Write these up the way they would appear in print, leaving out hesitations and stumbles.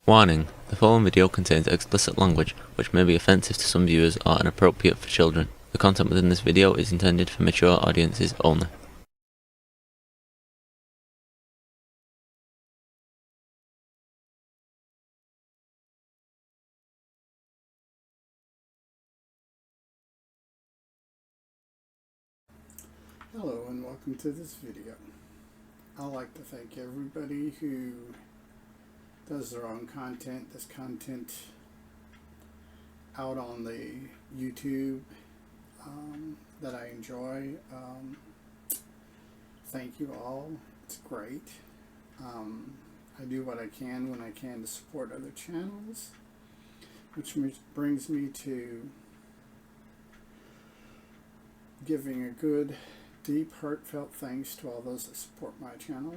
Warning: the following video contains explicit language which may be offensive to some viewers or inappropriate for children. The content within this video is intended for mature audiences only. Hello and welcome to this video. I'd like to thank everybody who does their own content, this content out on the YouTube that I enjoy. Thank you all. It's great. I do what I can when I can to support other channels, which brings me to giving a good, deep, heartfelt thanks to all those that support my channel.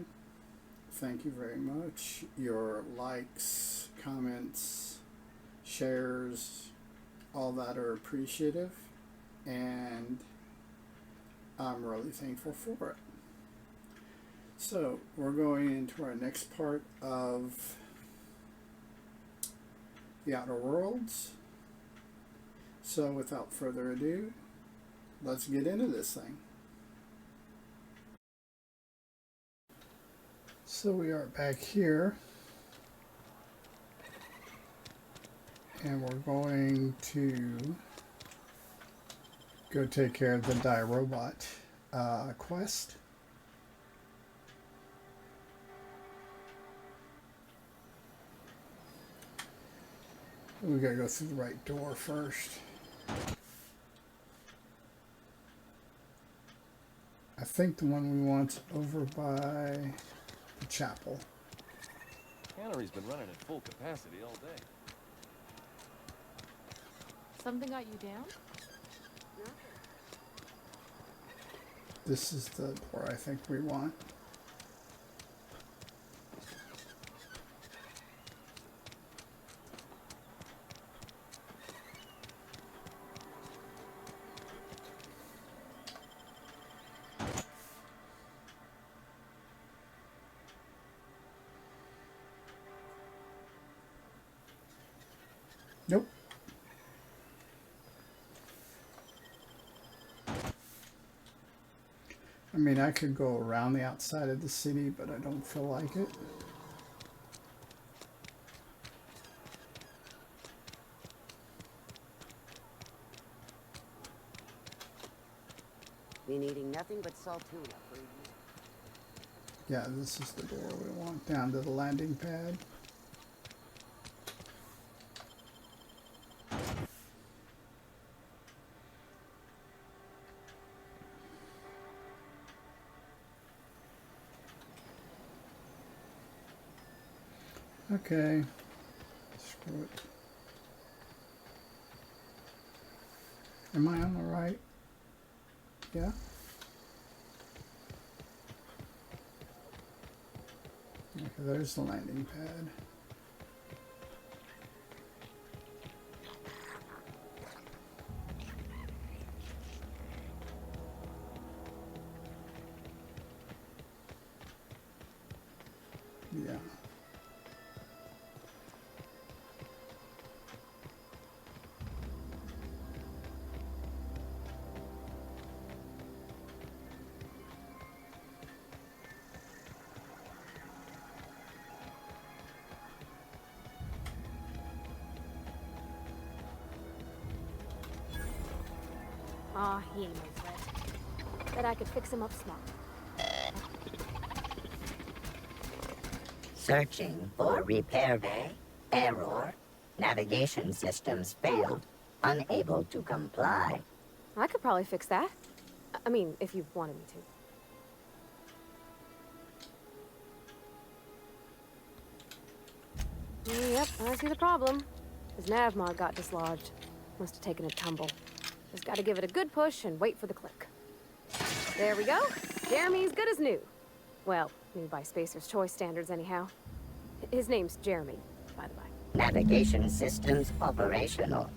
Thank you very much. Your likes, comments, shares, all that are appreciative, and I'm really thankful for it. So we're going into our next part of the Outer Worlds. So without further ado, let's get into this thing. So we are back here, and we're going to go take care of the Die Robot quest. We gotta go through the right door first. I think the one we want's over by the chapel. Cannery's been running at full capacity all day. Something got you down? This is the door I think we want. Nope. I mean, I could go around the outside of the city, but I don't feel like it. Been eating nothing but salt tuna for a year. Yeah, this is the door we want, down to the landing pad. Okay, screw it. Am I on the right? Yeah. Okay, there's the landing pad. Yeah. Aw, he ain't no threat. Bet I could fix him up smart. Searching for repair bay. Error. Navigation systems failed. Unable to comply. I could probably fix that. I mean, if you wanted me to. Yep, I see the problem. His nav mod got dislodged. Must have taken a tumble. Just gotta give it a good push and wait for the click. There we go. Jeremy's good as new. Well, new by Spacer's Choice standards anyhow. His name's Jeremy, by the way. Navigation systems operational.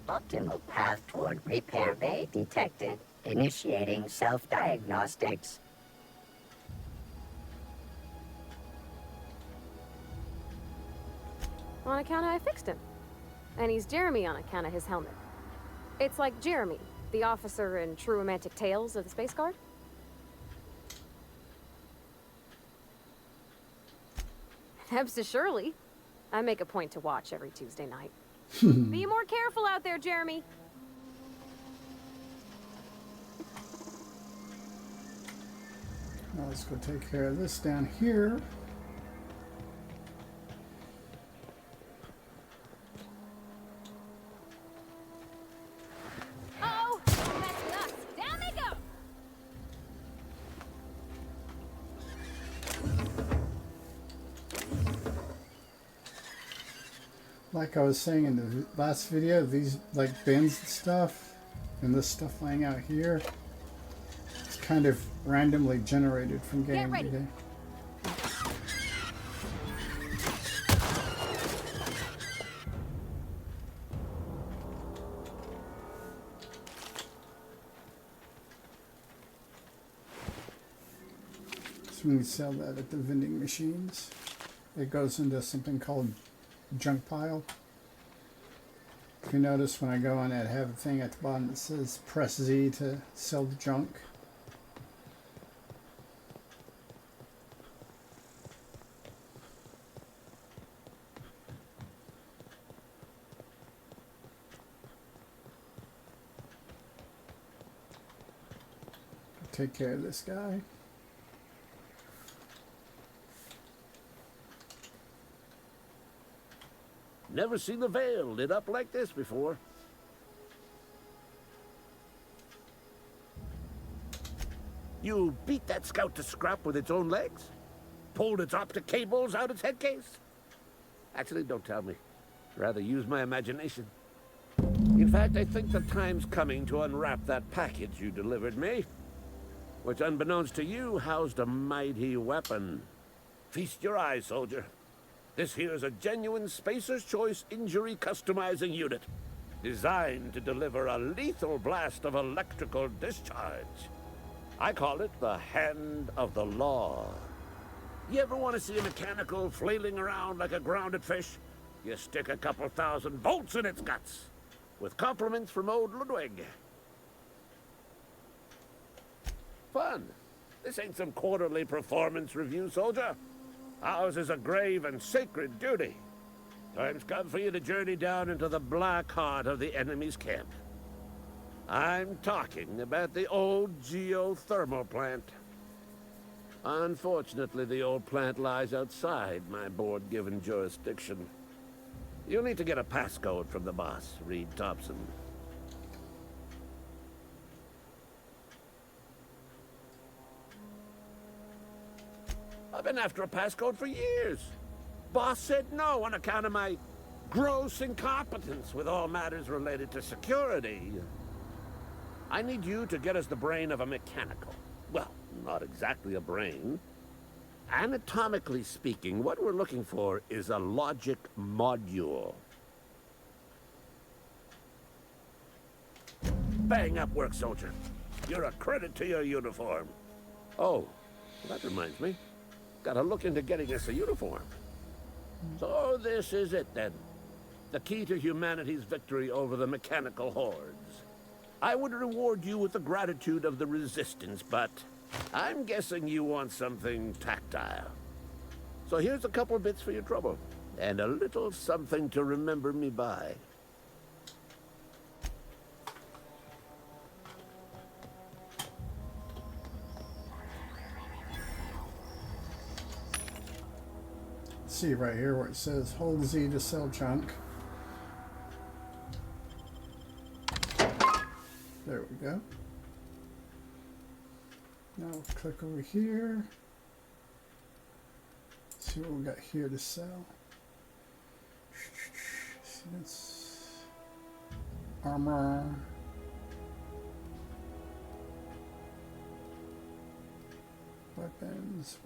Optimal path toward repair bay detected. Initiating self-diagnostics. on account of I fixed him. And he's Jeremy on account of his helmet. It's like Jeremy, the officer in True Romantic Tales of the Space Guard. Hebs to Shirley. I make a point to watch every Tuesday night. Be more careful out there, Jeremy. Now let's go take care of this down here. Uh-oh! Don't mess with us. Down they go! Like I was saying in the last video, these like bins and stuff, and this stuff laying out here, it's kind of randomly generated from game to ready. game. So when you sell that at the vending machines, it goes into something called junk pile. If you notice when I go on it, I have a thing at the bottom that says press Z to sell the junk. Take care of this guy. Never seen the Vale lit up like this before. You beat that scout to scrap with its own legs? Pulled its optic cables out its headcase? Actually, don't tell me. Rather use my imagination. In fact, I think the time's coming to unwrap that package you delivered me, which, unbeknownst to you, housed a mighty weapon. Feast your eyes, soldier. This here's a genuine Spacer's Choice injury customizing unit, designed to deliver a lethal blast of electrical discharge. I call it the Hand of the Law. You ever want to see a mechanical flailing around like a grounded fish? You stick a couple thousand volts in its guts, with compliments from old Ludwig. Fun. This ain't some quarterly performance review, soldier. Ours is a grave and sacred duty. Time's come for you to journey down into the black heart of the enemy's camp. I'm talking about the old geothermal plant. Unfortunately, the old plant lies outside my board-given jurisdiction. You'll need to get a passcode from the boss, Reed Thompson. I've been after a passcode for years. Boss said no on account of my gross incompetence with all matters related to security. I need you to get us the brain of a mechanical. Well, not exactly a brain. Anatomically speaking, what we're looking for is a logic module. Bang up work, soldier. You're a credit to your uniform. Oh, that reminds me. Gotta look into getting us a uniform. So this is it then. The key to humanity's victory over the mechanical hordes. I would reward you with the gratitude of the Resistance, but I'm guessing you want something tactile. So here's a couple bits for your trouble, and a little something to remember me by. See right here where it says hold Z to sell junk. There we go. Now we'll click over here. See what we got here to sell. See, that's armor. Weapons.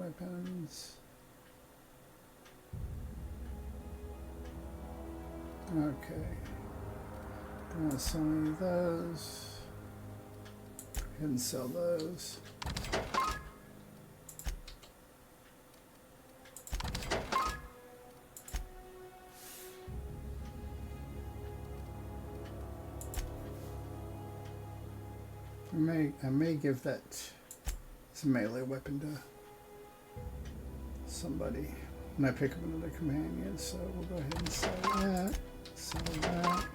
Okay. Don't want to sell any of those. Go ahead and sell those. I may give that as a melee weapon to somebody when I pick up another companion. So we'll go ahead and sell that, sell that,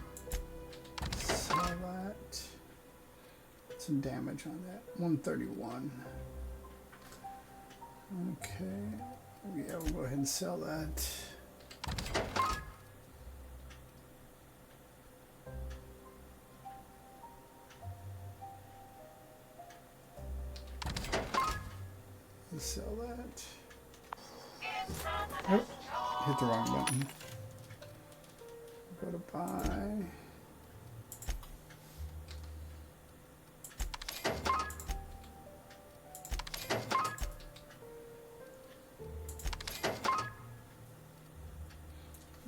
sell that. Some damage on that. 131. Okay. Yeah, we'll go ahead and sell that. Sell that. Oh, hit the wrong button. Go to buy.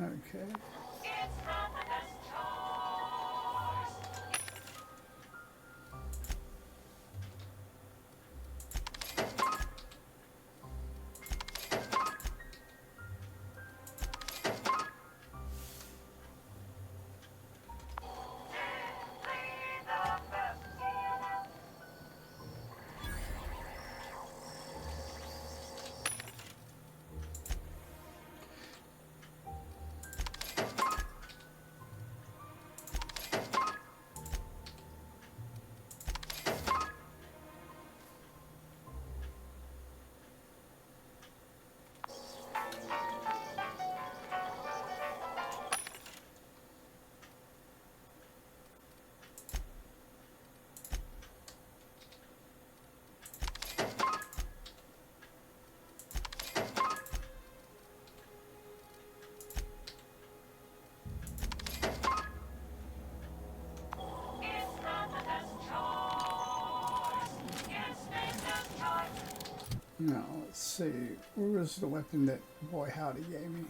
Okay. Now, let's see. Where was the weapon that Boy Howdy gave me?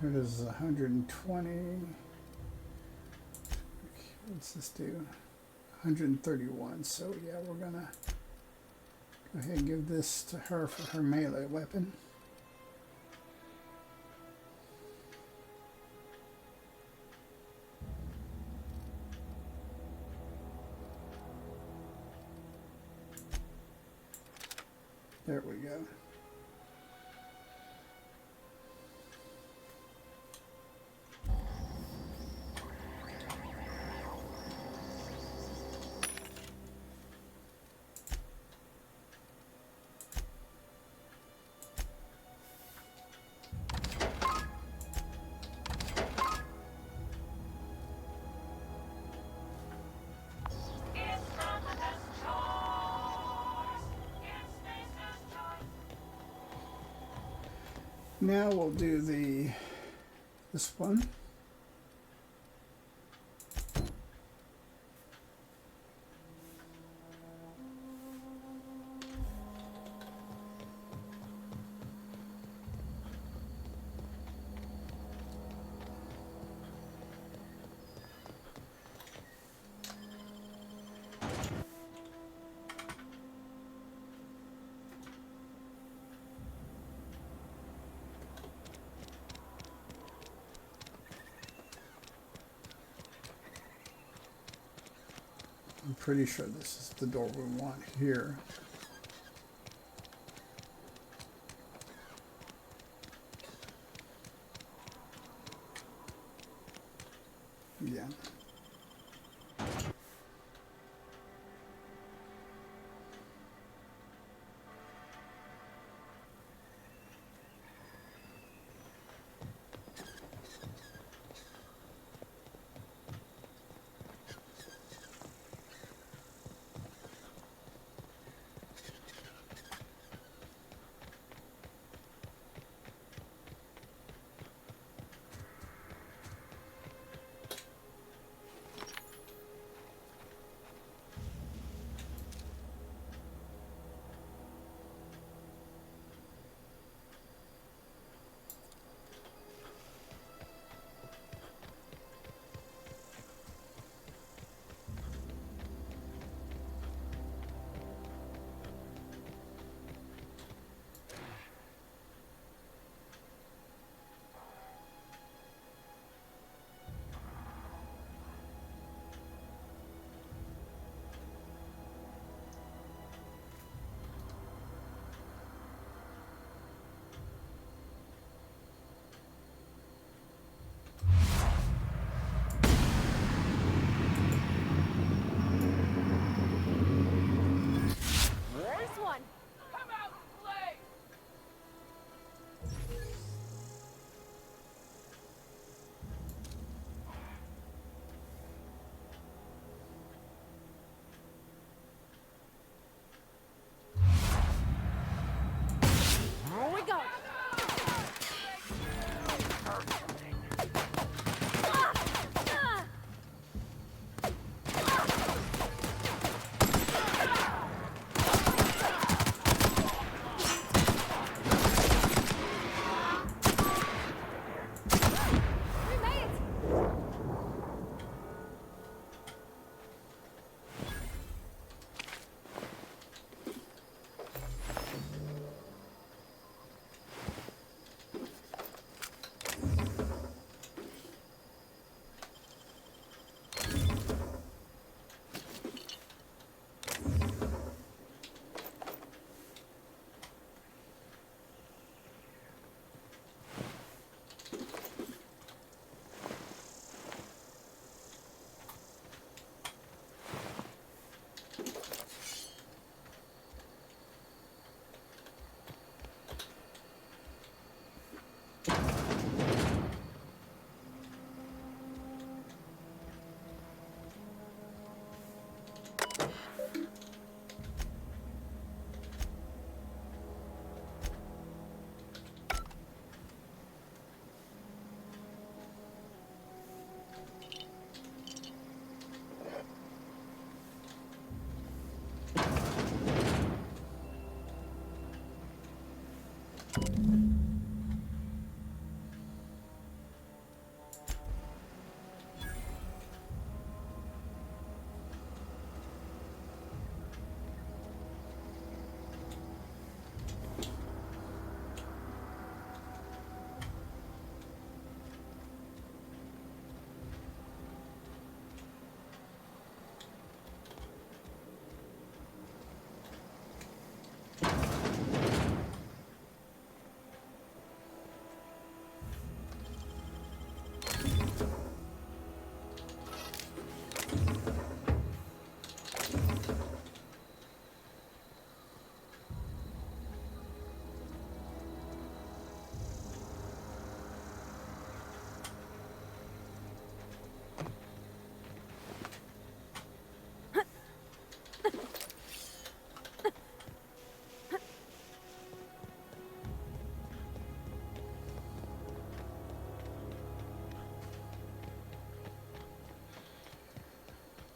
It is 120. What's this do? 131. So yeah, we're gonna go ahead and give this to her for her melee weapon. There we go. Now we'll do this one. I'm pretty sure this is the door we want here. Yeah.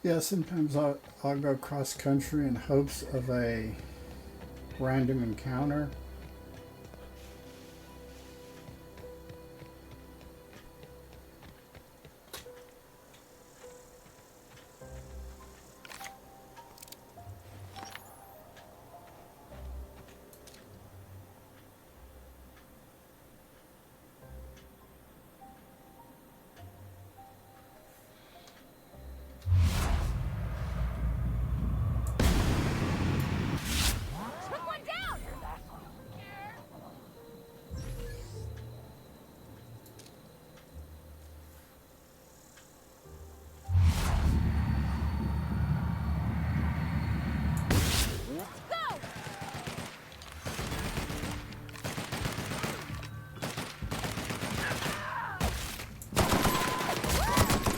Yeah, sometimes I'll go cross country in hopes of a random encounter. Took one down! Go!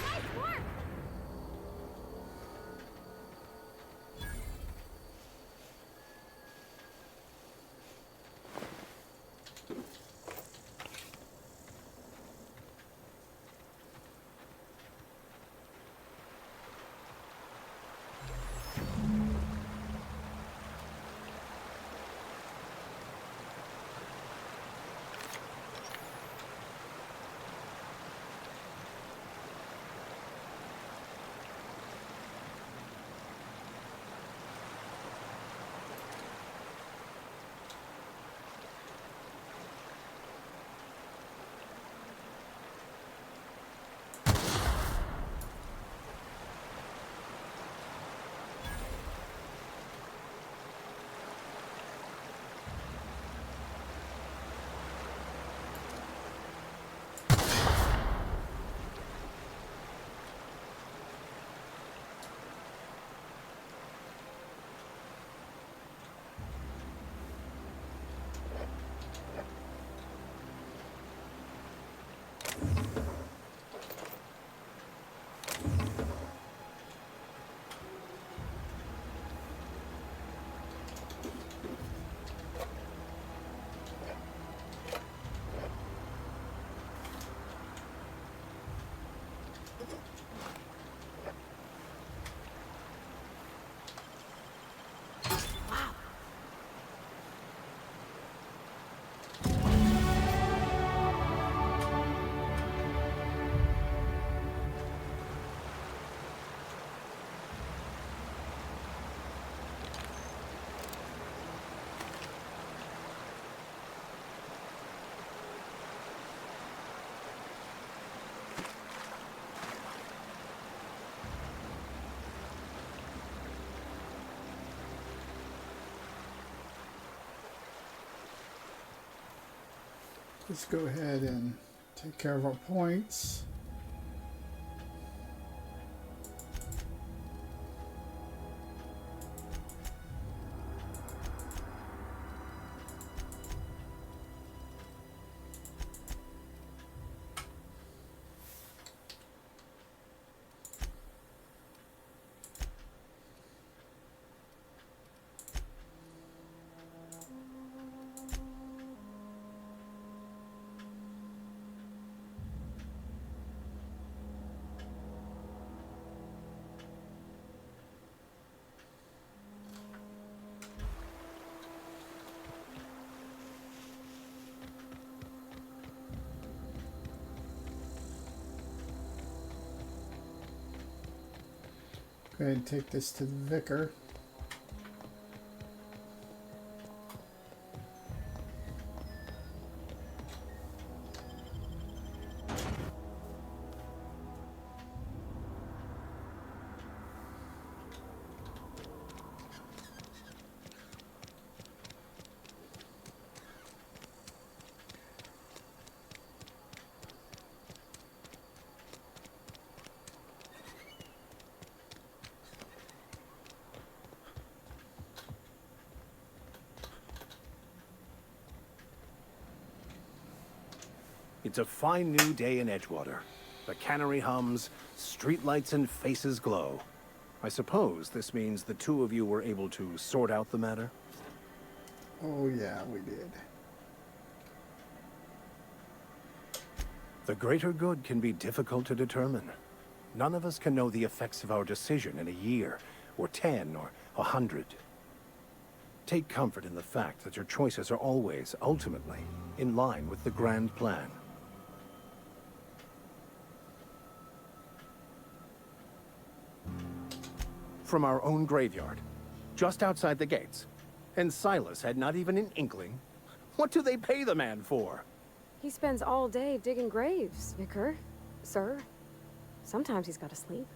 Nice work! Let's go ahead and take care of our points. Go ahead and take this to the vicar. It's a fine new day in Edgewater. The cannery hums, streetlights and faces glow. I suppose this means the two of you were able to sort out the matter? Oh yeah, we did. The greater good can be difficult to determine. None of us can know the effects of our decision in a year, or 10, or 100. Take comfort in the fact that your choices are always, ultimately, in line with the grand plan. From our own graveyard, just outside the gates. And Silas had not even an inkling. What do they pay the man for? He spends all day digging graves, Vicar. Sir. Sometimes he's got to sleep.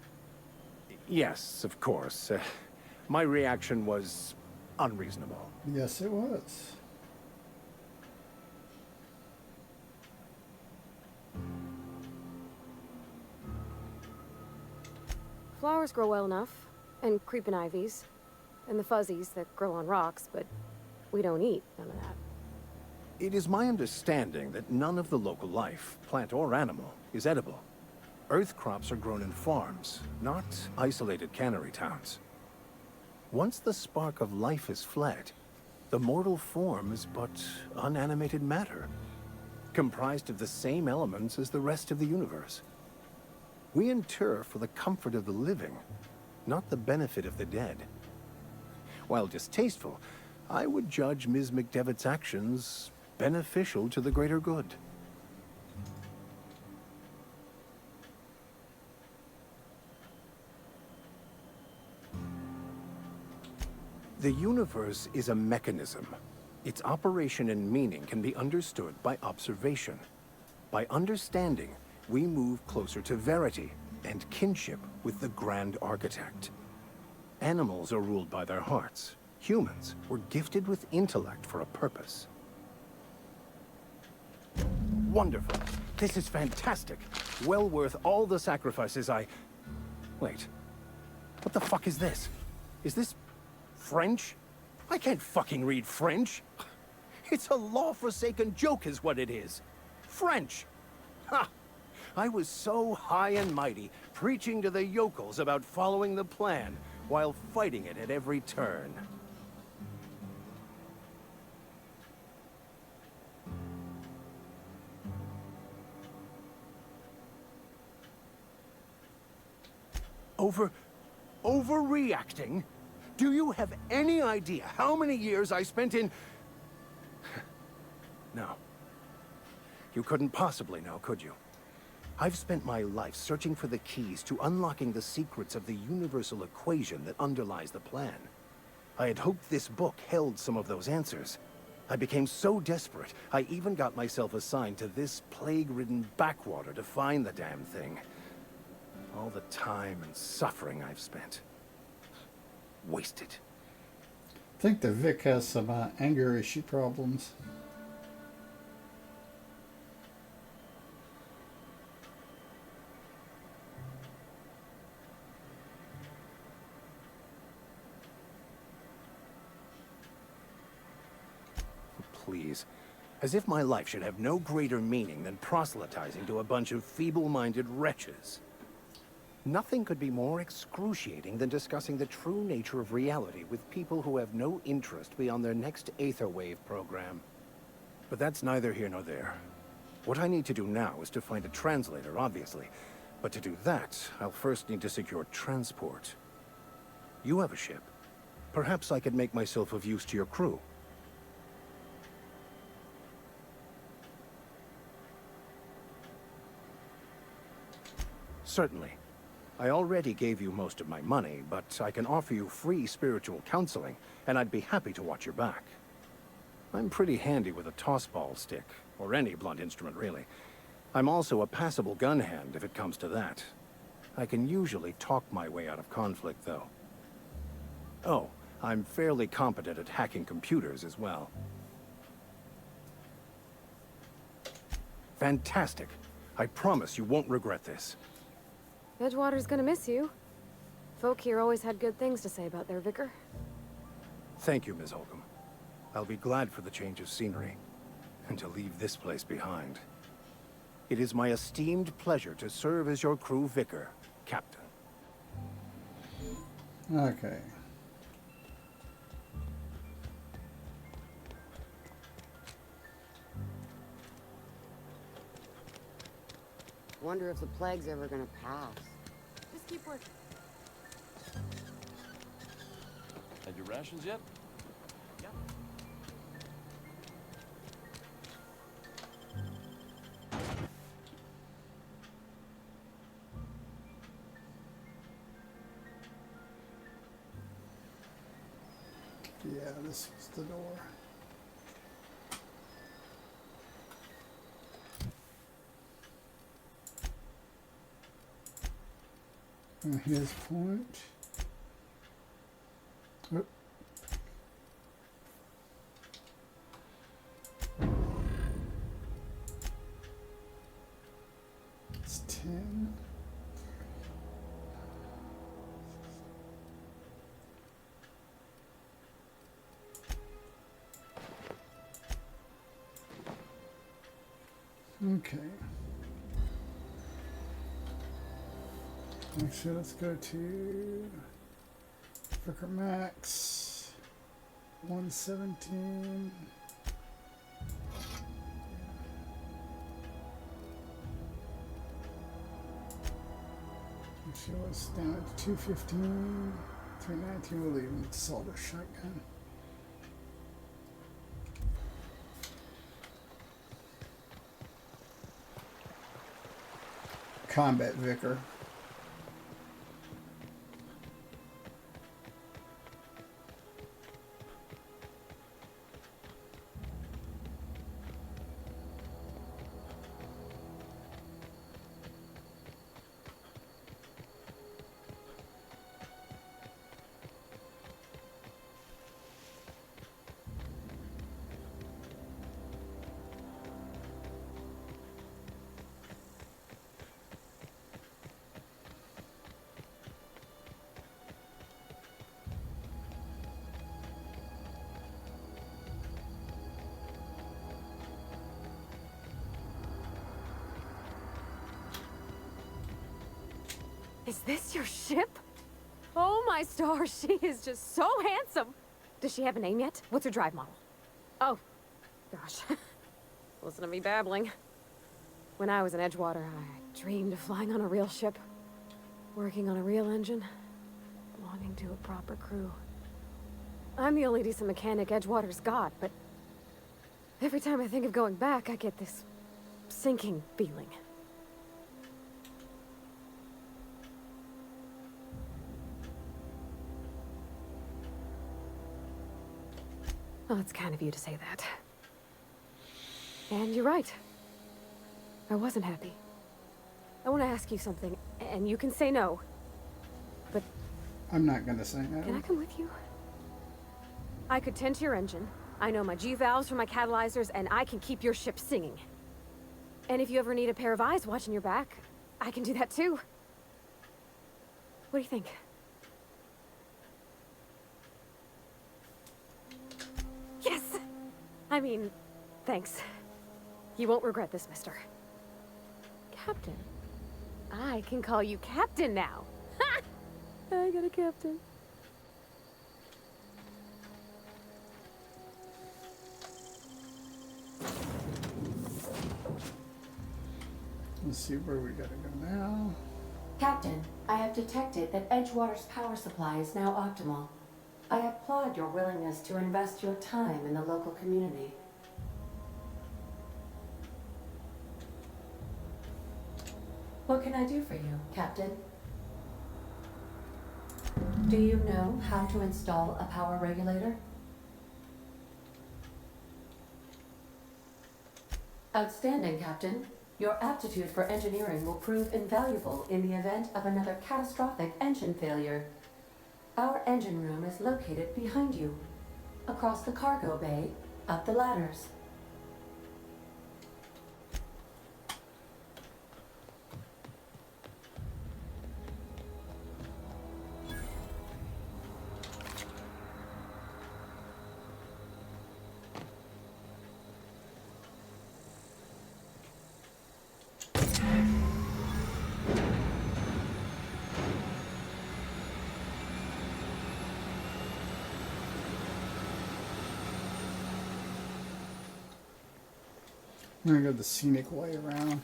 Yes, of course. My reaction was unreasonable. Yes, it was. Flowers grow well enough, and creeping ivies, and the fuzzies that grow on rocks, but we don't eat none of that. It is my understanding that none of the local life, plant or animal, is edible. Earth crops are grown in farms, not isolated cannery towns. Once the spark of life is fled, the mortal form is but unanimated matter, comprised of the same elements as the rest of the universe. We inter for the comfort of the living, not the benefit of the dead. While distasteful, I would judge Ms. McDevitt's actions beneficial to the greater good. The universe is a mechanism. Its operation and meaning can be understood by observation. By understanding, we move closer to verity and kinship with the grand architect. Animals are ruled by their hearts. Humans were gifted with intellect for a purpose. Wonderful. This is fantastic. Well worth all the sacrifices Wait. What the fuck is this? Is this French? I can't fucking read French. It's a law-forsaken joke is what it is. French. Ha! I was so high and mighty, preaching to the yokels about following the plan, while fighting it at every turn. Overreacting? Do you have any idea how many years I spent in... No. You couldn't possibly know, could you? I've spent my life searching for the keys to unlocking the secrets of the universal equation that underlies the plan. I had hoped this book held some of those answers. I became so desperate, I even got myself assigned to this plague-ridden backwater to find the damn thing. All the time and suffering I've spent. Wasted. I think the Vic has some anger issue problems. Please. As if my life should have no greater meaning than proselytizing to a bunch of feeble-minded wretches. Nothing could be more excruciating than discussing the true nature of reality with people who have no interest beyond their next Aetherwave program. But that's neither here nor there. What I need to do now is to find a translator, obviously. But to do that, I'll first need to secure transport. You have a ship. Perhaps I could make myself of use to your crew. Certainly. I already gave you most of my money, but I can offer you free spiritual counseling, and I'd be happy to watch your back. I'm pretty handy with a tossball stick, or any blunt instrument, really. I'm also a passable gun hand, if it comes to that. I can usually talk my way out of conflict, though. Oh, I'm fairly competent at hacking computers as well. Fantastic. I promise you won't regret this. Edgewater's gonna miss you. Folk here always had good things to say about their vicar. Thank you, Ms. Holcomb. I'll be glad for the change of scenery, and to leave this place behind. It is my esteemed pleasure to serve as your crew vicar, Captain. Okay. Wonder if the plague's ever gonna pass. keep working. Had your rations yet? Yep. Yeah, this was the door. And his point. Oop. It's 10. Okay. Actually, let's go to Vicar Max 117. Actually, let's down at 215, 319. We'll leave him with the solder shotgun. Combat Vicar. Is this your ship? Oh my stars, she is just so handsome. Does she have a name yet? What's her drive model? Oh, gosh. Listen to me babbling. When I was in Edgewater, I dreamed of flying on a real ship, working on a real engine, belonging to a proper crew. I'm the only decent mechanic Edgewater's got, but every time I think of going back, I get this sinking feeling. Well, it's kind of you to say that. And you're right. I wasn't happy. I want to ask you something, and you can say no. But I'm not going to say no. can I come with you? I could tend to your engine. I know my G-valves for my catalyzers, and I can keep your ship singing. And if you ever need a pair of eyes watching your back, I can do that too. What do you think? Yes! I mean, thanks. You won't regret this, mister. Captain. I can call you Captain now. Ha! I got a captain. Let's see where we gotta go now. Captain, I have detected that Edgewater's power supply is now optimal. I applaud your willingness to invest your time in the local community. What can I do for you, Captain? Do you know how to install a power regulator? Outstanding, Captain. Your aptitude for engineering will prove invaluable in the event of another catastrophic engine failure. Our engine room is located behind you, across the cargo bay, up the ladders. I'm gonna go the scenic way around.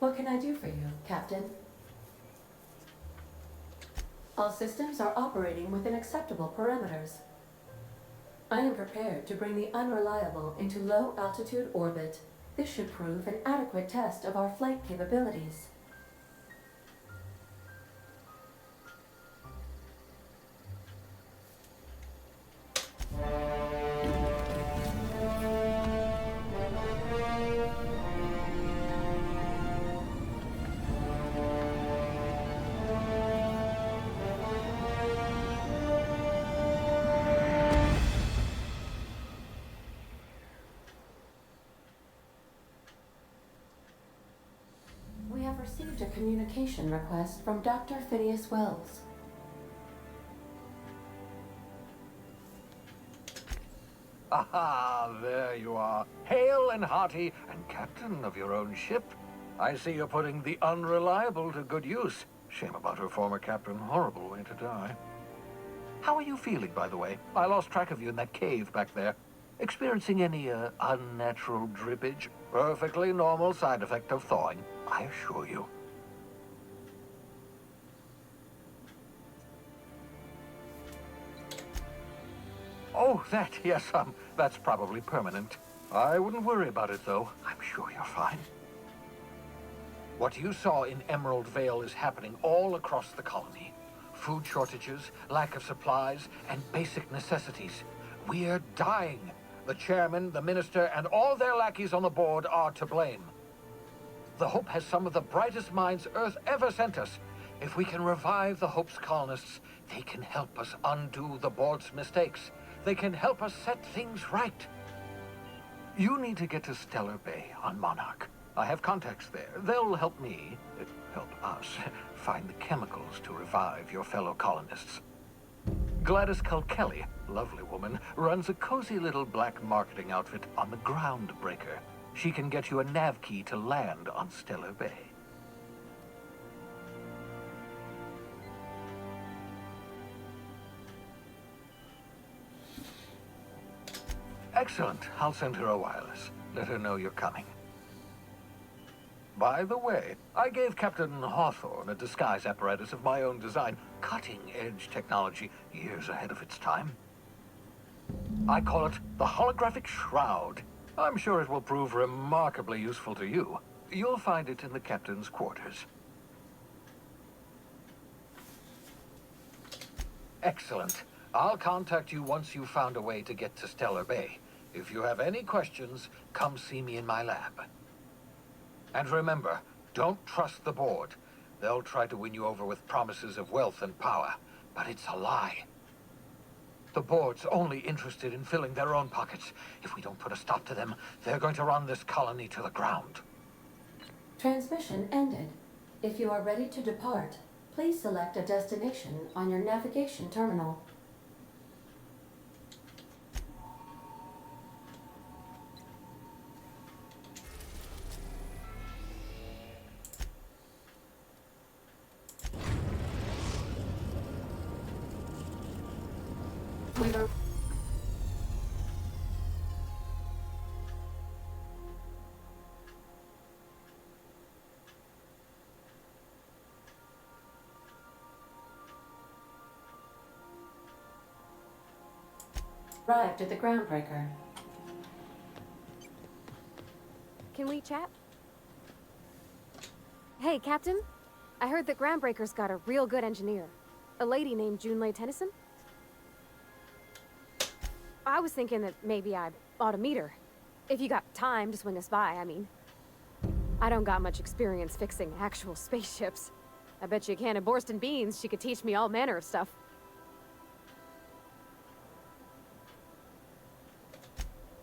What can I do for you, Captain? All systems are operating within acceptable parameters. I am prepared to bring the Unreliable into low-altitude orbit. This should prove an adequate test of our flight capabilities. We have received a communication request from Dr. Phineas Wells. Aha, there you are. Hale and hearty, and captain of your own ship. I see you're putting the Unreliable to good use. Shame about her former captain. Horrible way to die. How are you feeling, by the way? I lost track of you in that cave back there. Experiencing any, unnatural drippage? Perfectly normal side effect of thawing, I assure you. Oh, that, yes, that's probably permanent. I wouldn't worry about it, though. I'm sure you're fine. What you saw in Emerald Vale is happening all across the colony. Food shortages, lack of supplies, and basic necessities. We're dying. The chairman, the minister, and all their lackeys on the board are to blame. The Hope has some of the brightest minds Earth ever sent us. If we can revive the Hope's colonists, they can help us undo the board's mistakes. They can help us set things right. You need to get to Stellar Bay on Monarch. I have contacts there. They'll help me, help us, find the chemicals to revive your fellow colonists. Gladys Culkelly, lovely woman, runs a cozy little black marketing outfit on the Groundbreaker. She can get you a nav key to land on Stellar Bay. Excellent. I'll send her a wireless. Let her know you're coming. By the way, I gave Captain Hawthorne a disguise apparatus of my own design. Cutting-edge technology, years ahead of its time. I call it the Holographic Shroud. I'm sure it will prove remarkably useful to you. You'll find it in the captain's quarters. Excellent. I'll contact you once you've found a way to get to Stellar Bay. If you have any questions, come see me in my lab. And remember, don't trust the board. They'll try to win you over with promises of wealth and power, but it's a lie. The board's only interested in filling their own pockets. If we don't put a stop to them, they're going to run this colony to the ground. Transmission ended. If you are ready to depart, please select a destination on your navigation terminal. Arrived at the Groundbreaker. Can we chat? Hey, Captain. I heard that Groundbreaker's got a real good engineer. A lady named Junlei Tennyson. I was thinking that maybe I ought to meet her. If you got time to swing us by, I mean. I don't got much experience fixing actual spaceships. I bet you a can of Borston beans she could teach me all manner of stuff.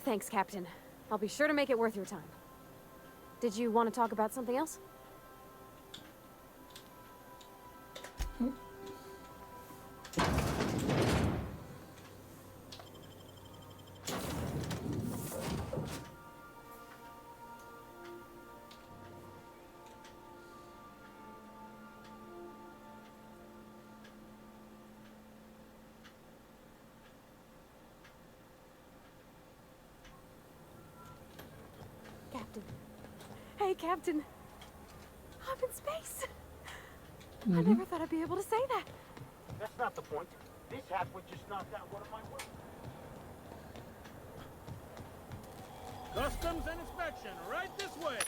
Thanks, Captain. I'll be sure to make it worth your time. Did you want to talk about something else? Captain. Hey, Captain. space. I never thought I'd be able to say that. That's not the point. This hat would just knock out one of my work. Customs and inspection, right this way.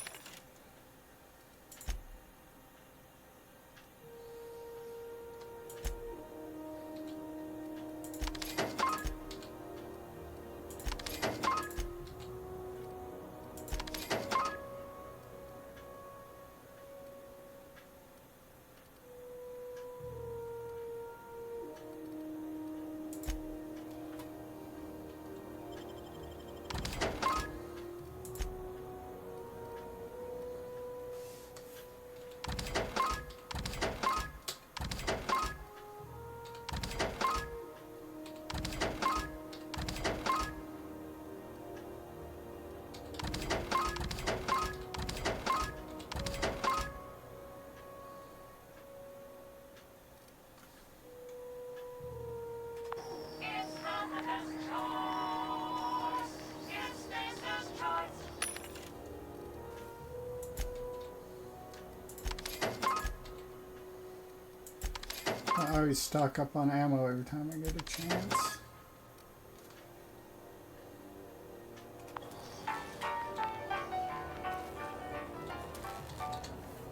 I always stock up on ammo every time I get a chance.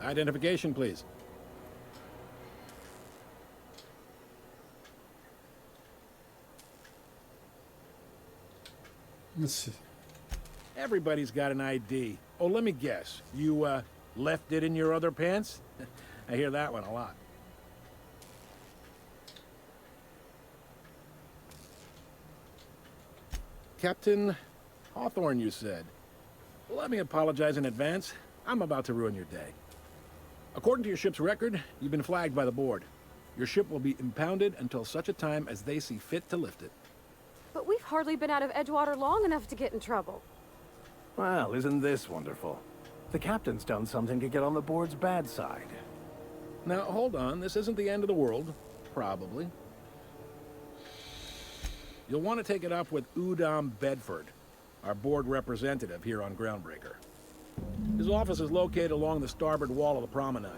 Identification, please. Let's see. Everybody's got an ID. Oh, let me guess. You, left it in your other pants? I hear that one a lot. Captain Hawthorne, you said. Well, let me apologize in advance. I'm about to ruin your day. According to your ship's record, you've been flagged by the board. Your ship will be impounded until such a time as they see fit to lift it. But we've hardly been out of Edgewater long enough to get in trouble. Well, isn't this wonderful? The captain's done something to get on the board's bad side. Now, hold on. This isn't the end of the world. Probably. You'll want to take it up with Udom Bedford, our board representative here on Groundbreaker. His office is located along the starboard wall of the promenade.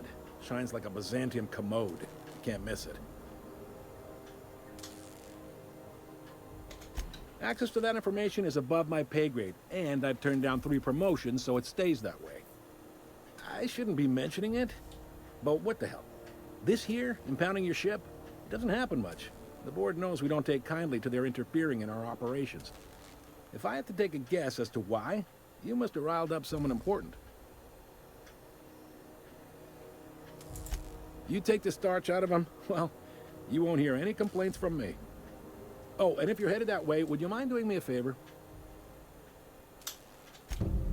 Shines like a Byzantium commode. You can't miss it. Access to that information is above my pay grade, and I've turned down 3 promotions, so it stays that way. I shouldn't be mentioning it, but what the hell? This here, impounding your ship, it doesn't happen much. The board knows we don't take kindly to their interfering in our operations. If I had to take a guess as to why, you must have riled up someone important. You take the starch out of them, well, you won't hear any complaints from me. Oh, and if you're headed that way, would you mind doing me a favor?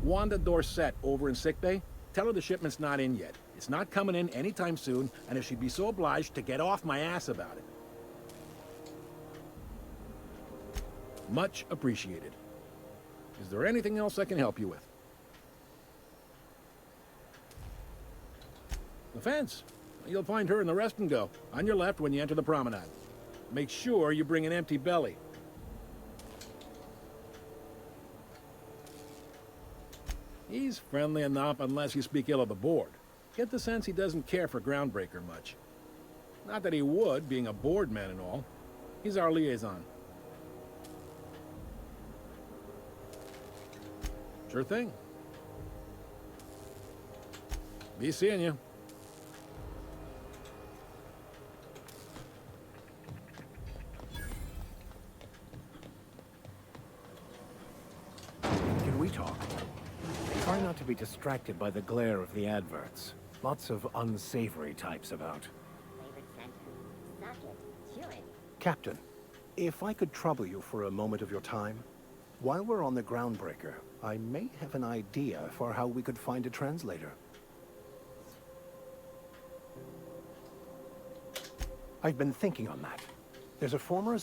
Wanda Dorset over in sickbay, tell her the shipment's not in yet. It's not coming in anytime soon, and if she'd be so obliged to get off my ass about it. Much appreciated. Is there anything else I can help you with? The fence. You'll find her in the rest and go, on your left when you enter the promenade. Make sure you bring an empty belly. He's friendly enough unless you speak ill of the board. Get the sense he doesn't care for Groundbreaker much. Not that he would, being a board man and all. He's our liaison. Sure thing. Be seeing you. Can we talk? Try not to be distracted by the glare of the adverts. Lots of unsavory types about. Captain, if I could trouble you for a moment of your time, while we're on the Groundbreaker, I may have an idea for how we could find a translator. I've been thinking on that. There's a former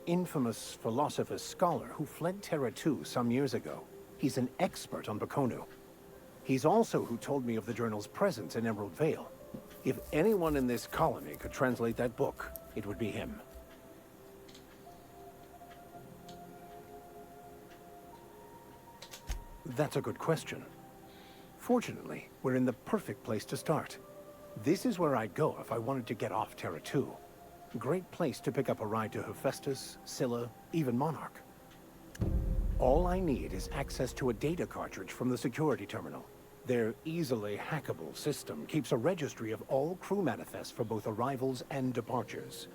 infamous philosopher scholar who fled Terra 2 some years ago. He's an expert on Bakonu. He's also who told me of the journal's presence in Emerald Vale. If anyone in this colony could translate that book, it would be him. That's a good question. Fortunately, we're in the perfect place to start. This is where I'd go if I wanted to get off Terra 2. Great place to pick up a ride to Hephaestus, Scylla, even Monarch. All I need is access to a data cartridge from the security terminal. Their easily hackable system keeps a registry of all crew manifests for both arrivals and departures.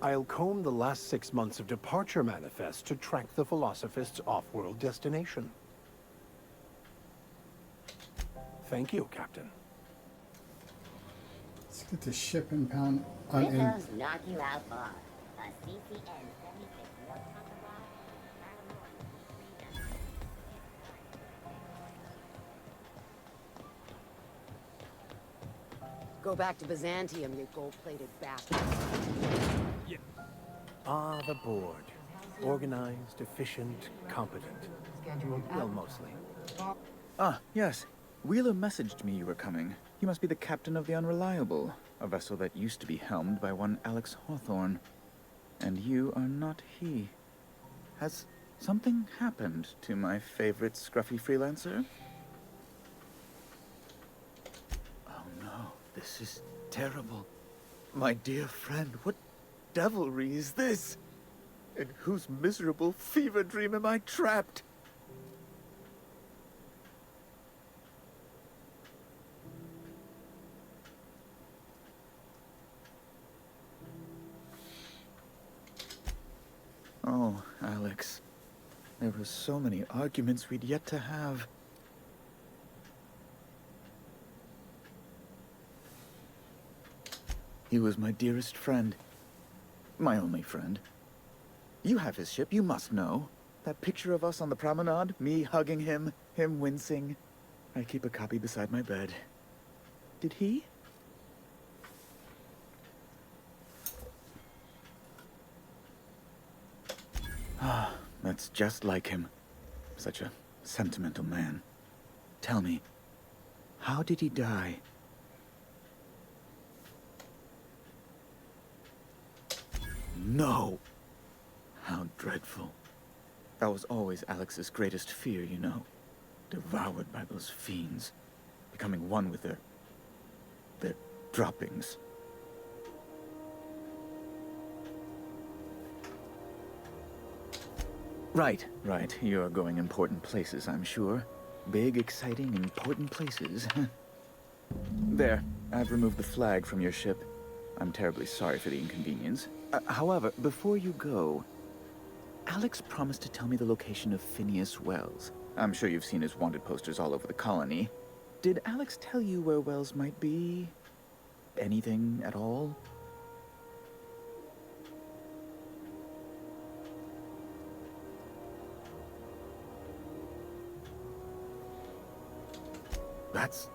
I'll comb the last 6 months of departure manifests to track the Philosophist's off-world destination. Thank you, Captain. Let's get the ship impound on in. Rizzo's knock you out bar. A CCN 76 no compromise. Go back to Byzantium, you gold-plated bastard. Ah, the board. Organized, efficient, competent. Well, mostly. Ah, yes. Wheeler messaged me you were coming. He must be the captain of the Unreliable, a vessel that used to be helmed by one Alex Hawthorne. And you are not he. Has something happened to my favorite scruffy freelancer? Oh no, this is terrible. My dear friend, what devilry is this? In whose miserable fever dream am I trapped? Oh, Alex. There were so many arguments we'd yet to have. He was my dearest friend. My only friend. You have his ship, you must know. That picture of us on the promenade, me hugging him, him wincing. I keep a copy beside my bed. Did he? Ah, that's just like him. Such a sentimental man. Tell me, how did he die? No! How dreadful. That was always Alex's greatest fear, you know. Devoured by those fiends. Becoming one with their droppings. Right. You're going important places, I'm sure. Big, exciting, important places. There, I've removed the flag from your ship. I'm terribly sorry for the inconvenience. However, before you go, Alex promised to tell me the location of Phineas Wells. I'm sure you've seen his wanted posters all over the colony. Did Alex tell you where Wells might be? Anything at all? That's...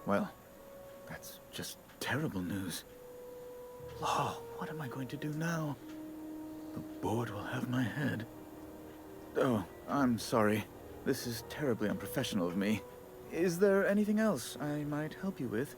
well, that's just terrible news. Oh, what am I going to do now? The board will have my head. Oh, I'm sorry. This is terribly unprofessional of me. Is there anything else I might help you with?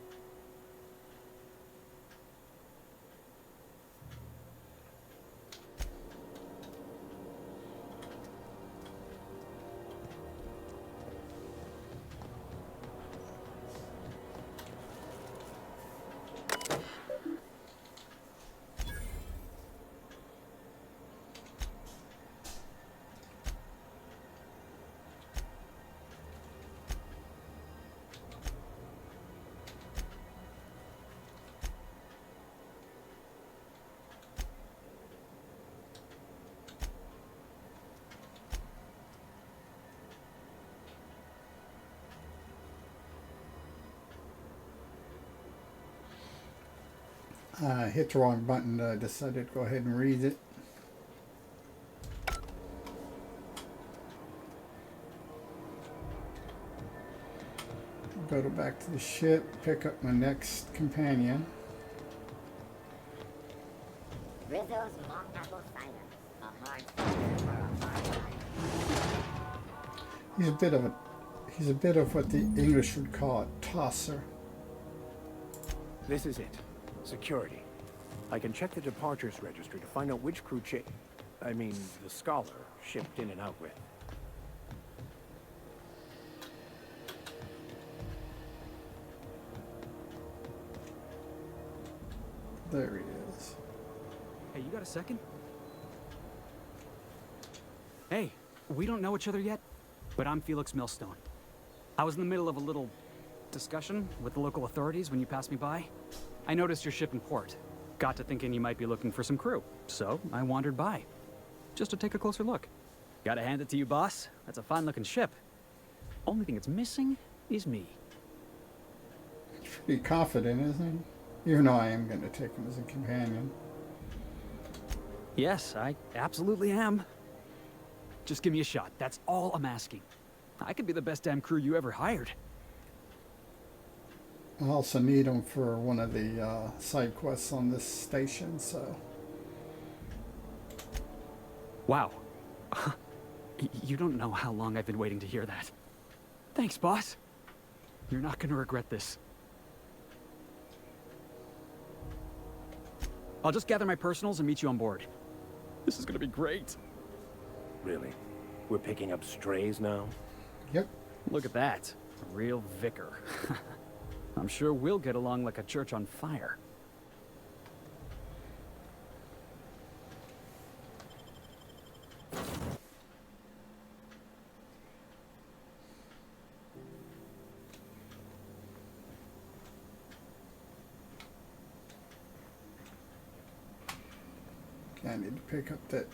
I hit the wrong button. I decided to go ahead and read it. Go back to the ship, pick up my next companion. Rizzo's mock apple cider. A hard cider for a hard life. He's a bit of what the English would call a tosser. This is it. Security. I can check the departures registry to find out which crew the Scholar shipped in and out with. There he is. Hey, you got a second? Hey, we don't know each other yet, but I'm Felix Millstone. I was in the middle of a little discussion with the local authorities when you passed me by. I noticed your ship in port. Got to thinking you might be looking for some crew, so I wandered by. Just to take a closer look. Gotta hand it to you, boss. That's a fine-looking ship. Only thing it's missing is me. He's pretty confident, isn't he? Even though I am going to take him as a companion. Yes, I absolutely am. Just give me a shot. That's all I'm asking. I could be the best damn crew you ever hired. I also need him for one of the side quests on this station, so... Wow. You don't know how long I've been waiting to hear that. Thanks, boss. You're not gonna regret this. I'll just gather my personals and meet you on board. This is gonna be great. Really? We're picking up strays now? Yep. Look at that. A real vicar. I'm sure we'll get along like a church on fire. Okay, I need to pick up that.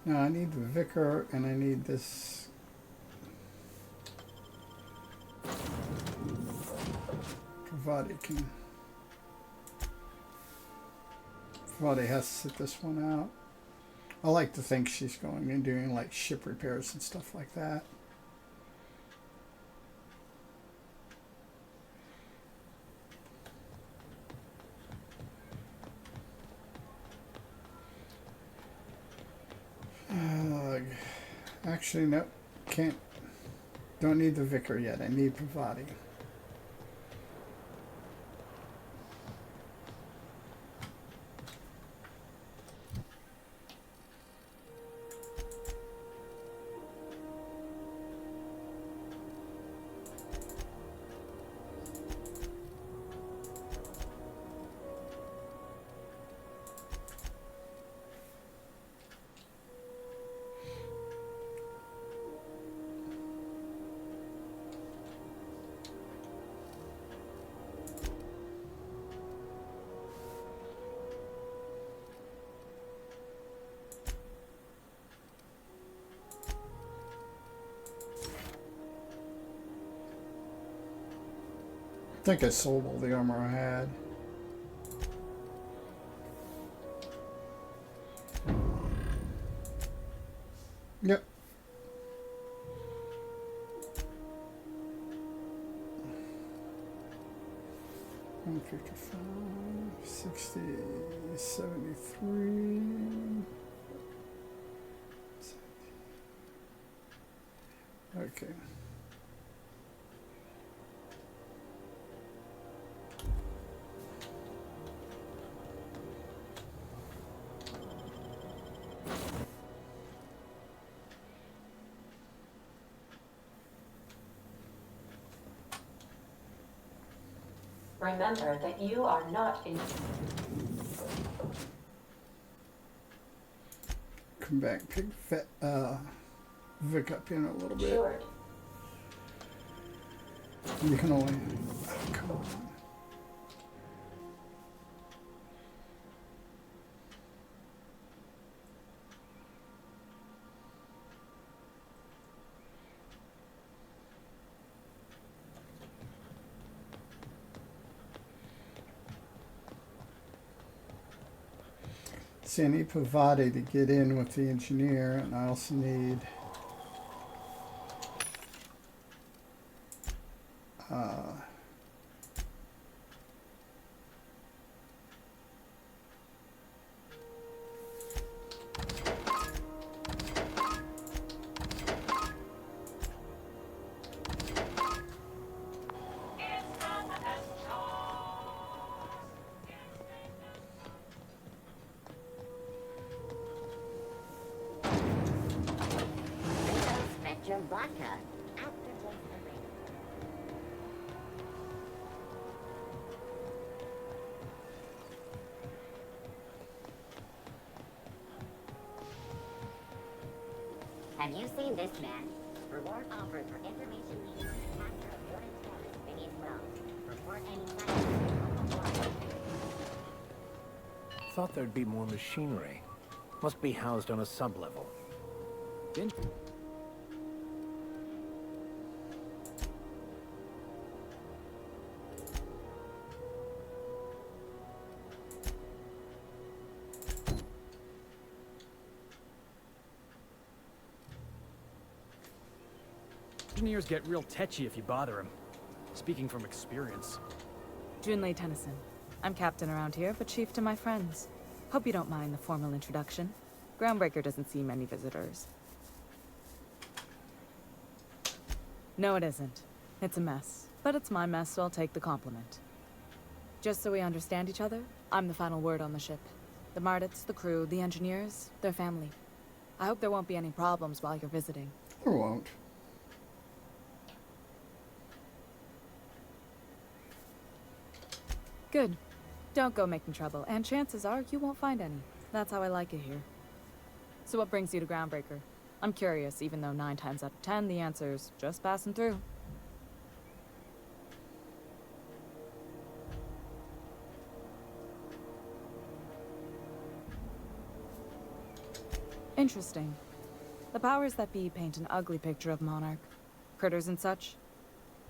Now I need the vicar and I need this. Pravati has to sit this one out. I like to think she's going and doing like ship repairs and stuff like that. Actually, no, can't. Don't need the vicar yet. I need Pravati. I think I sold all the armor I had. Yep. $155, 60, 73. Okay. Remember that you are not in... Come back, pick Vic up in a little bit. Sure. You can only... Come on. See, I need Pavati to get in with the engineer, and I also need Spectrum Vodka. Activate the ring. Have you seen this man? Reward offered for information needed to capture a warning terrorist beneath Wells. Report any sightings. Thought there'd be more machinery. Must be housed on a sublevel. Engineers get real tetchy if you bother them. Speaking from experience. Junlei Tennyson. I'm captain around here, but chief to my friends. Hope you don't mind the formal introduction. Groundbreaker doesn't see many visitors. No, it isn't. It's a mess. But it's my mess, so I'll take the compliment. Just so we understand each other, I'm the final word on the ship. The Mardits, the crew, the engineers, their family. I hope there won't be any problems while you're visiting. There won't. Good. Don't go making trouble, and chances are you won't find any. That's how I like it here. So what brings you to Groundbreaker? I'm curious, even though 9 times out of 10 the answer's just passing through. Interesting. The powers that be paint an ugly picture of Monarch. Critters and such.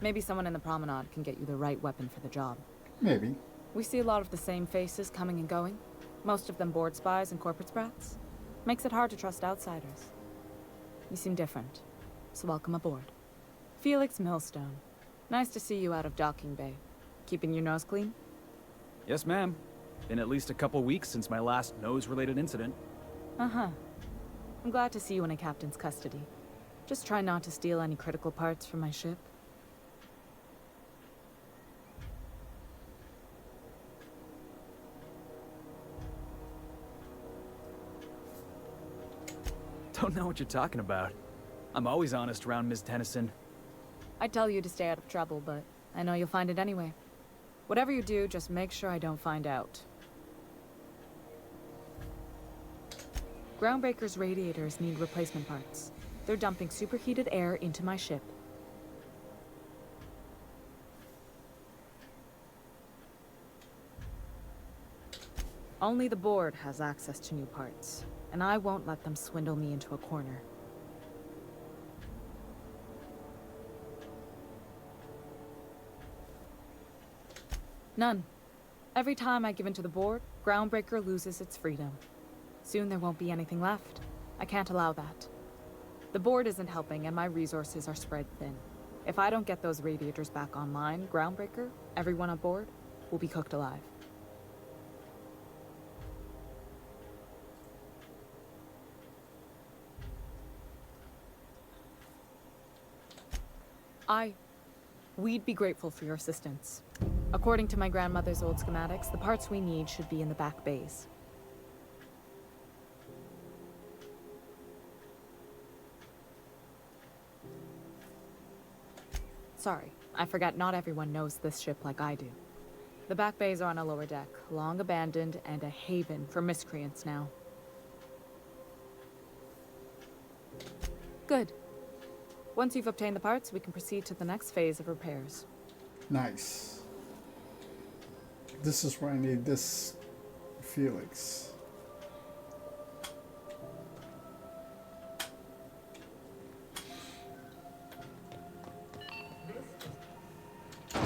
Maybe someone in the promenade can get you the right weapon for the job. Maybe. We see a lot of the same faces coming and going. Most of them board spies and corporate sprats. Makes it hard to trust outsiders. You seem different, so welcome aboard. Felix Millstone. Nice to see you out of docking bay. Keeping your nose clean? Yes, ma'am. Been at least a couple weeks since my last nose-related incident. Uh-huh. I'm glad to see you in a captain's custody. Just try not to steal any critical parts from my ship. Don't know what you're talking about. I'm always honest around Ms. Tennyson. I'd tell you to stay out of trouble, but I know you'll find it anyway. Whatever you do, just make sure I don't find out. Groundbreaker's radiators need replacement parts. They're dumping superheated air into my ship. Only the board has access to new parts, and I won't let them swindle me into a corner. None. Every time I give in to the board, Groundbreaker loses its freedom. Soon there won't be anything left. I can't allow that. The board isn't helping, and my resources are spread thin. If I don't get those radiators back online, Groundbreaker, everyone on board, will be cooked alive. We'd be grateful for your assistance. According to my grandmother's old schematics, the parts we need should be in the back bays. Sorry, I forgot not everyone knows this ship like I do. The back bays are on a lower deck, long abandoned and a haven for miscreants now. Good. Once you've obtained the parts, we can proceed to the next phase of repairs. Nice. This is where I need this Felix. I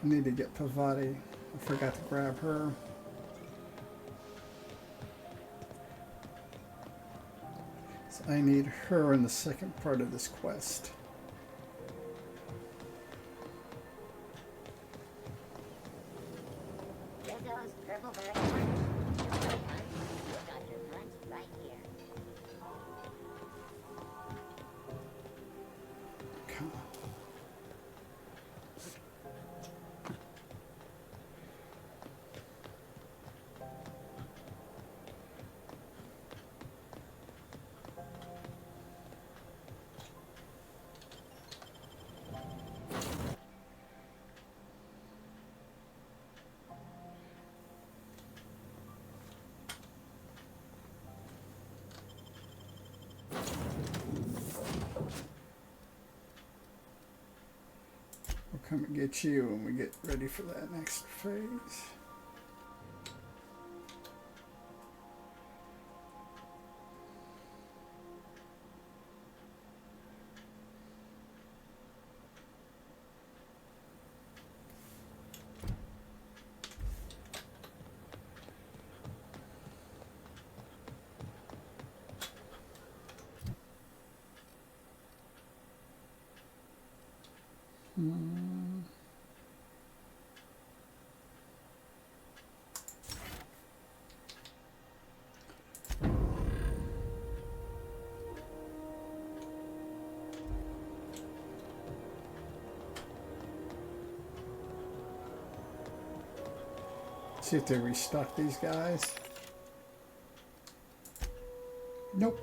need to get Pavati. I forgot to grab her. So I need her in the second part of this quest. Rizzo's Purple Berry Punch. You want a punch? You got your punch right here. Come on. We'll come and get you when we get ready for that next phase. See if they restock these guys. Nope.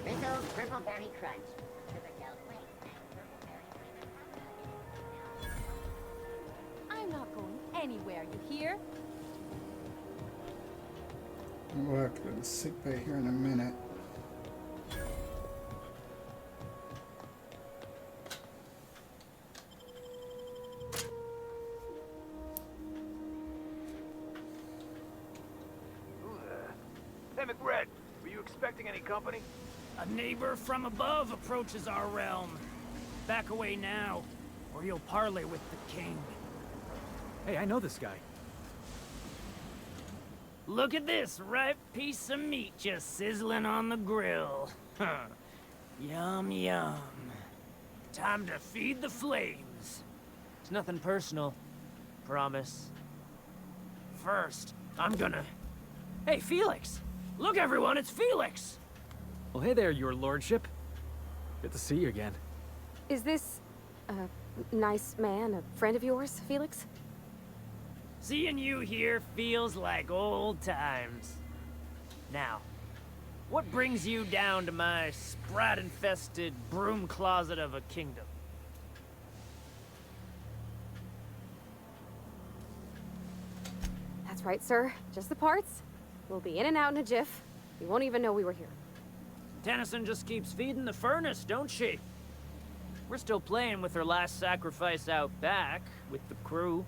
Rizzo's Purple Berry Crunch. Sugar gel flakes and purple berry flavored I'm not going anywhere, you hear? We'll have to go to sick bay here in a minute. Hey, McRed, were you expecting any company? A neighbor from above approaches our realm. Back away now, or you'll parley with the king. Hey, I know this guy. Look at this ripe piece of meat just sizzling on the grill. Huh. Yum, yum. Time to feed the flames. It's nothing personal. Promise. First, I'm gonna... Hey, Felix! Look, everyone, it's Felix! Well, hey there, your lordship. Good to see you again. Is this a nice man, a friend of yours, Felix? Seeing you here feels like old times. Now, what brings you down to my sprat-infested broom closet of a kingdom? That's right, sir. Just the parts. We'll be in and out in a jiff. You won't even know we were here. Tennyson just keeps feeding the furnace, don't she? We're still playing with her last sacrifice out back, with the crew.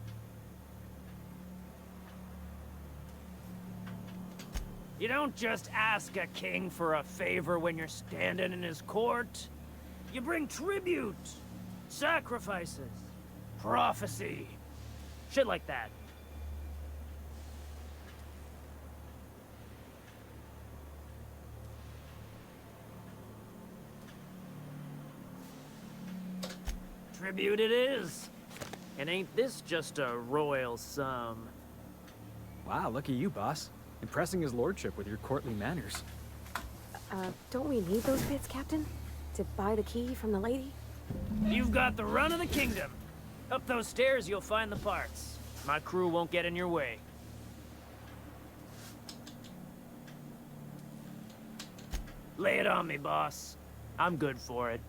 You don't just ask a king for a favor when you're standing in his court. You bring tribute, sacrifices, prophecy, shit like that. Tribute it is. And ain't this just a royal sum? Wow, look at you, boss. Impressing his lordship with your courtly manners. Don't we need those bits, Captain? To buy the key from the lady? You've got the run of the kingdom. Up those stairs, you'll find the parts. My crew won't get in your way. Lay it on me, boss. I'm good for it.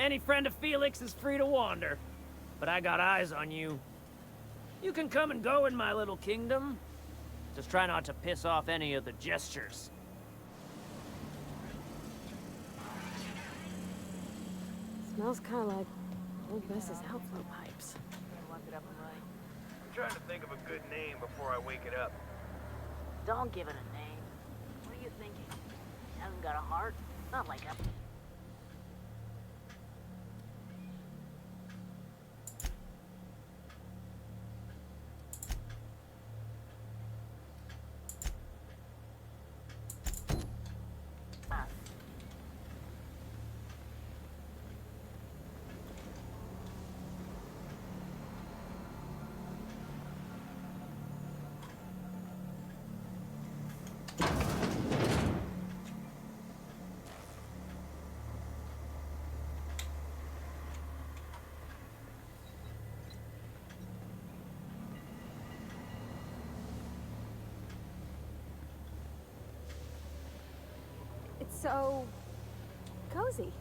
Any friend of Felix is free to wander. But I got eyes on you. You can come and go in my little kingdom. Just try not to piss off any of the gestures. Smells kind of like old Bess's outflow pipes. I'm trying to think of a good name before I wake it up. Don't give it a name. What are you thinking? Hasn't got a heart? Not like a... It's so cozy.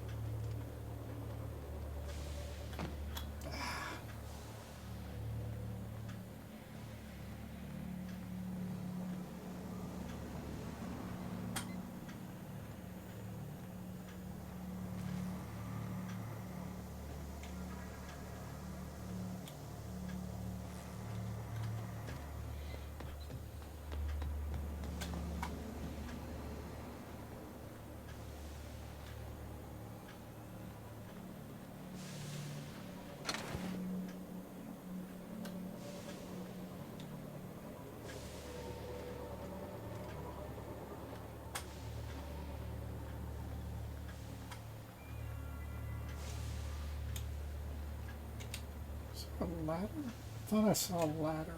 A ladder? I thought I saw a ladder.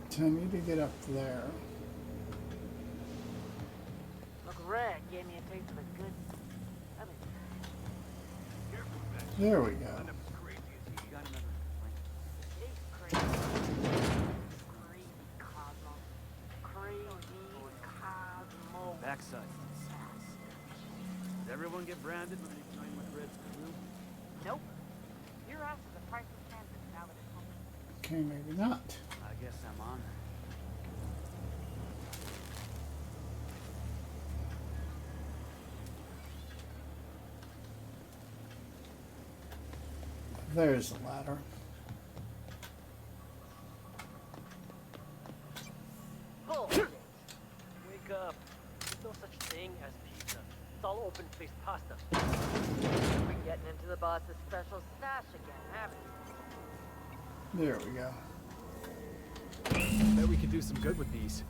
So I need to get up there. Look, Red gave me a taste of a good... There we go. Backside. Does everyone get branded when they join with Red's crew? Nope. Your ass is a priceless canvas now that it's home. Okay, maybe not. I guess I'm on. There's the ladder. Bullshit. Wake up. There's no such thing as pizza. It's all open-faced pasta. We're getting into the boss's special stash again, haven't we? There we go. Bet we could do some good with these.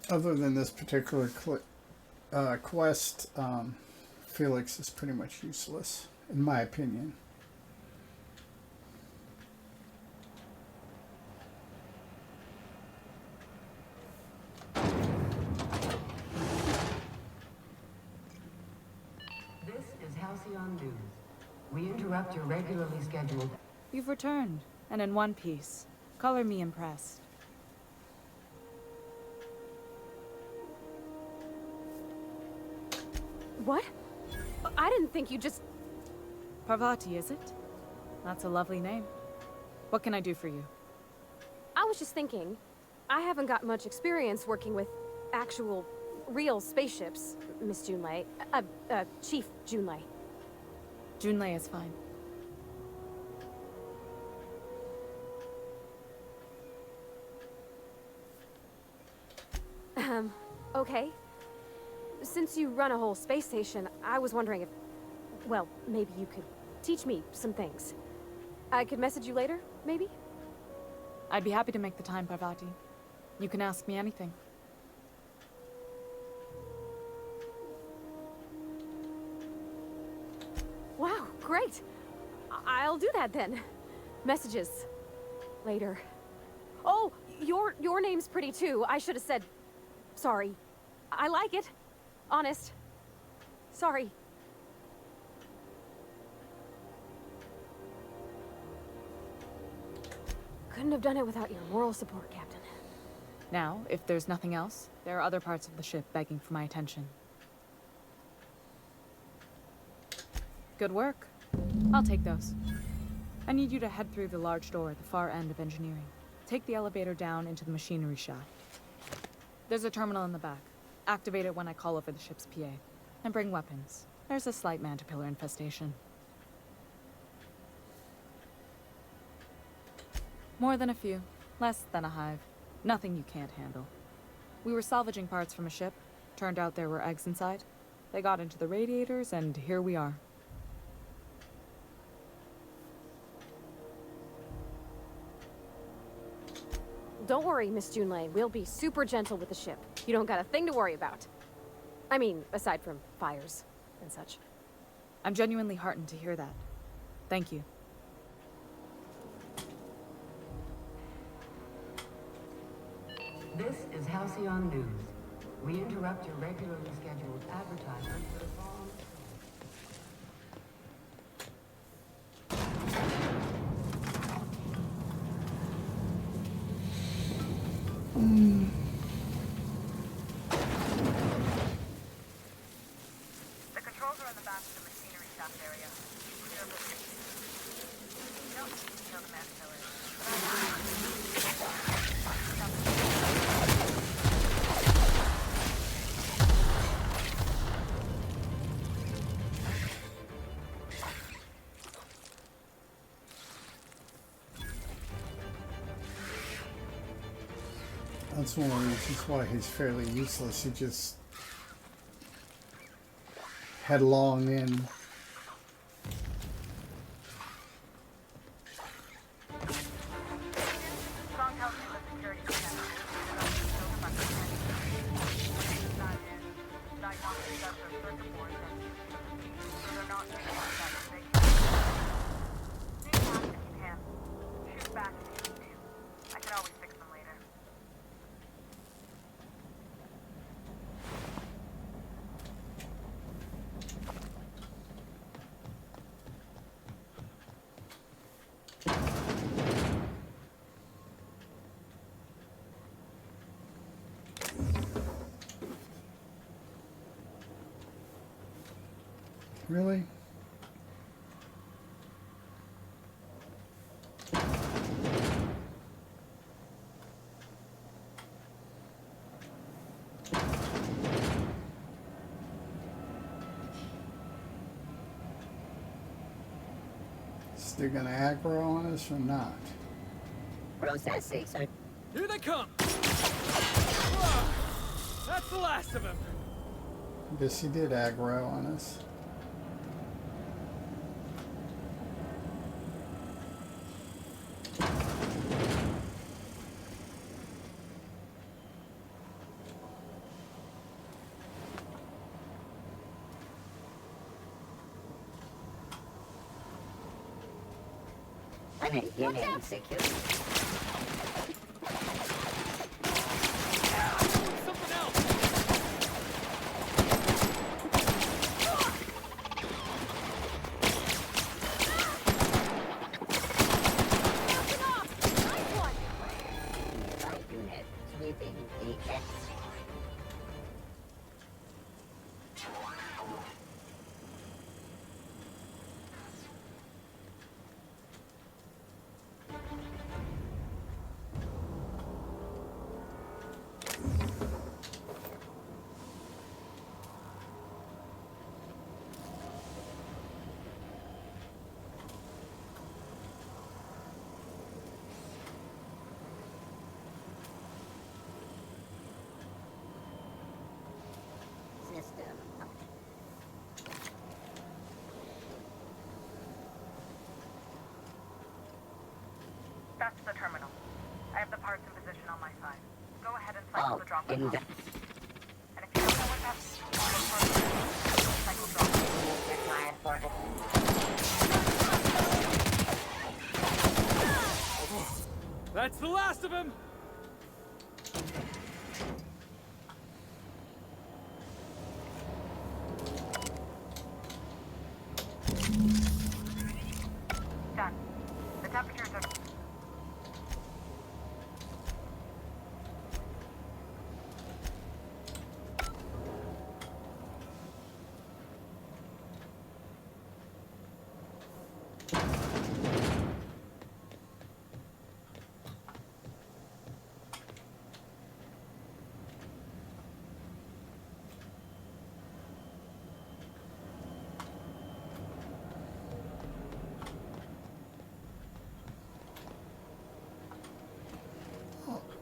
Other than this particular quest, Felix is pretty much useless, in my opinion. This is Halcyon News. We interrupt your regularly scheduled... You've returned, and in one piece. Color me impressed. What? I didn't think you just... Parvati, is it? That's a lovely name. What can I do for you? I was just thinking, I haven't got much experience working with actual, real spaceships, Miss Junlei. Chief Junlei. Junlei is fine. Okay. Since you run a whole space station, I was wondering if... Well, maybe you could teach me some things. I could message you later, maybe? I'd be happy to make the time, Parvati. You can ask me anything. Wow, great. I'll do that then. Messages. Later. Oh, your name's pretty too. I should have said... Sorry. I like it. Honest. Sorry. Couldn't have done it without your moral support, Captain. Now, if there's nothing else, there are other parts of the ship begging for my attention. Good work. I'll take those. I need you to head through the large door at the far end of engineering. Take the elevator down into the machinery shaft. There's a terminal in the back. Activate it when I call over the ship's PA. And bring weapons. There's a slight Mantipillar infestation. More than a few. Less than a hive. Nothing you can't handle. We were salvaging parts from a ship. Turned out there were eggs inside. They got into the radiators, and here we are. Don't worry, Miss Junlei. We'll be super gentle with the ship. You don't got a thing to worry about. I mean, aside from fires and such. I'm genuinely heartened to hear that. Thank you. This is Halcyon News. We interrupt your regularly scheduled advertisement for the following. The controls are in the back of the machinery shaft area. Clear of the... You don't need to kill the Mantipillars. That's one of the reasons why he's fairly useless. He just headlong in. Really? They're gonna aggro on us or not? Processing, sir. Here they come! That's the last of them! Guess he did aggro on us. Unit secure. Unit sweeping the X. get the parts in position on my side. Go ahead and cycle the droplet. And if you don't know what that's, cycle droplet. That's the last of him! Done. The temperatures are...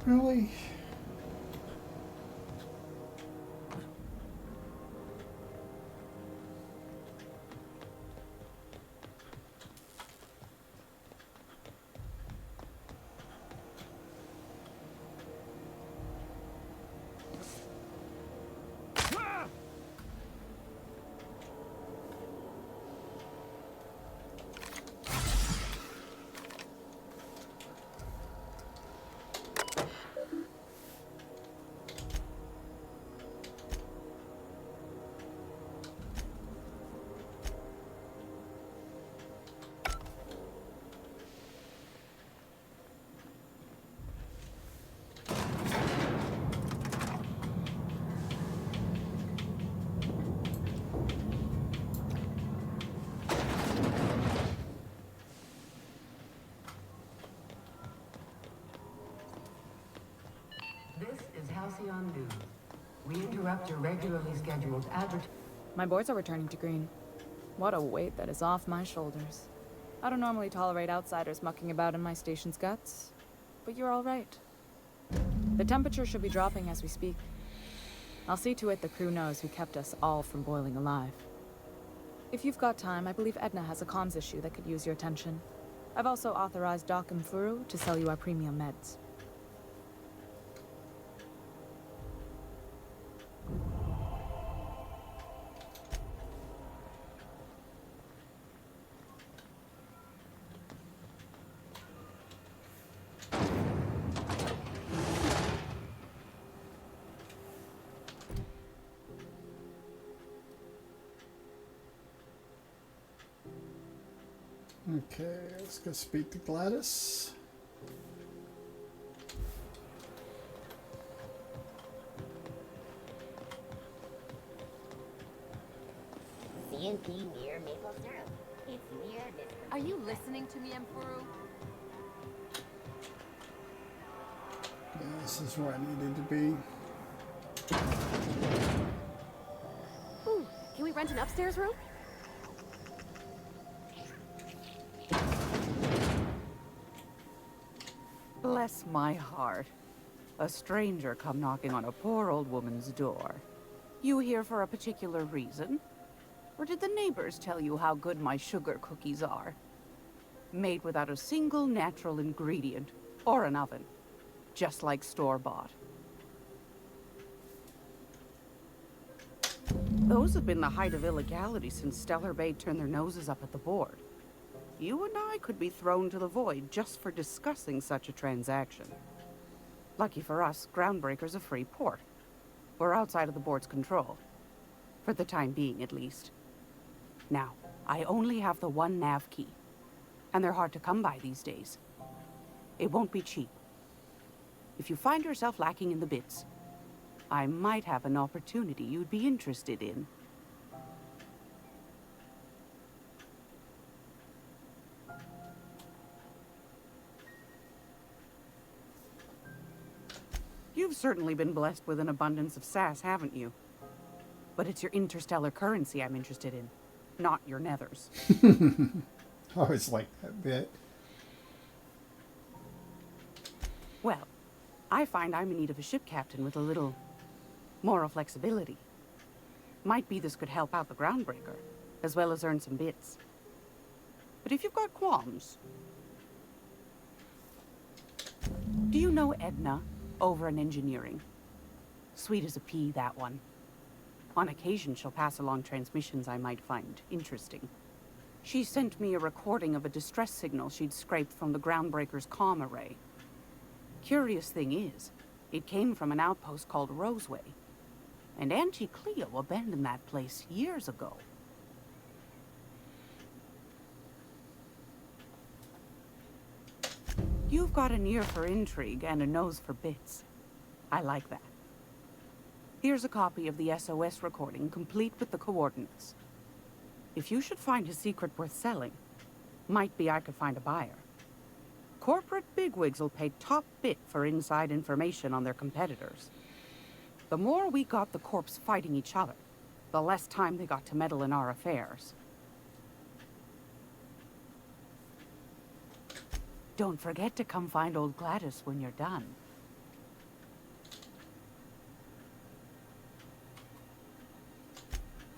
Really? This is Halcyon News. We interrupt your regularly scheduled advertising. My boards are returning to green. What a weight that is off my shoulders. I don't normally tolerate outsiders mucking about in my station's guts, but you're all right. The temperature should be dropping as we speak. I'll see to it the crew knows who kept us all from boiling alive. If you've got time, I believe Edna has a comms issue that could use your attention. I've also authorized Doc and Furu to sell you our premium meds. Okay, let's go speak to Gladys. CNP near maple syrup. It's near this. Are you listening to me, Emfuru? Yeah, this is where I needed to be. Ooh, can we rent an upstairs room? Bless my heart. A stranger come knocking on a poor old woman's door. You here for a particular reason? Or did the neighbors tell you how good my sugar cookies are? Made without a single natural ingredient, or an oven. Just like store-bought. Those have been the height of illegality since Stellar Bay turned their noses up at the board. You and I could be thrown to the void just for discussing such a transaction. Lucky for us, Groundbreaker's a free port. We're outside of the board's control. For the time being, at least. Now, I only have the one nav key. And they're hard to come by these days. It won't be cheap. If you find yourself lacking in the bits, I might have an opportunity you'd be interested in. You've certainly been blessed with an abundance of sass, haven't you? But it's your interstellar currency I'm interested in, not your nethers. I always like that bit. Well, I find I'm in need of a ship captain with a little moral flexibility. Might be this could help out the Groundbreaker, as well as earn some bits. But if you've got qualms... Do you know Edna, over in engineering? Sweet as a pea, that one. On occasion, she'll pass along transmissions I might find interesting. She sent me a recording of a distress signal she'd scraped from the Groundbreaker's comm array. Curious thing is, it came from an outpost called Roseway. And Auntie Cleo abandoned that place years ago. You've got an ear for intrigue and a nose for bits. I like that. Here's a copy of the SOS recording, complete with the coordinates. If you should find a secret worth selling, might be I could find a buyer. Corporate bigwigs will pay top bit for inside information on their competitors. The more we got the corps fighting each other, the less time they got to meddle in our affairs. Don't forget to come find old Gladys when you're done.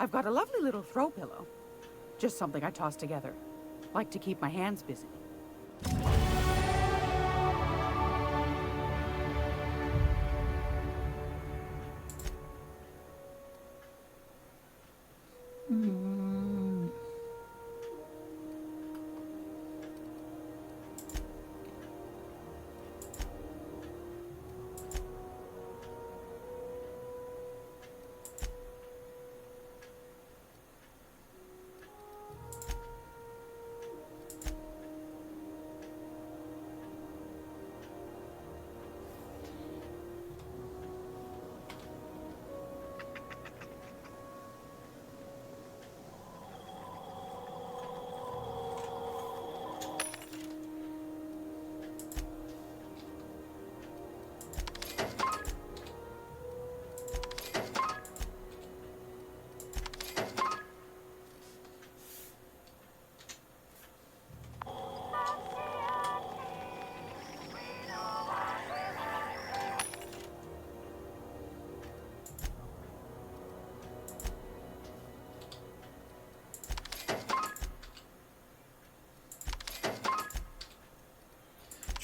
I've got a lovely little throw pillow. Just something I toss together. Like to keep my hands busy.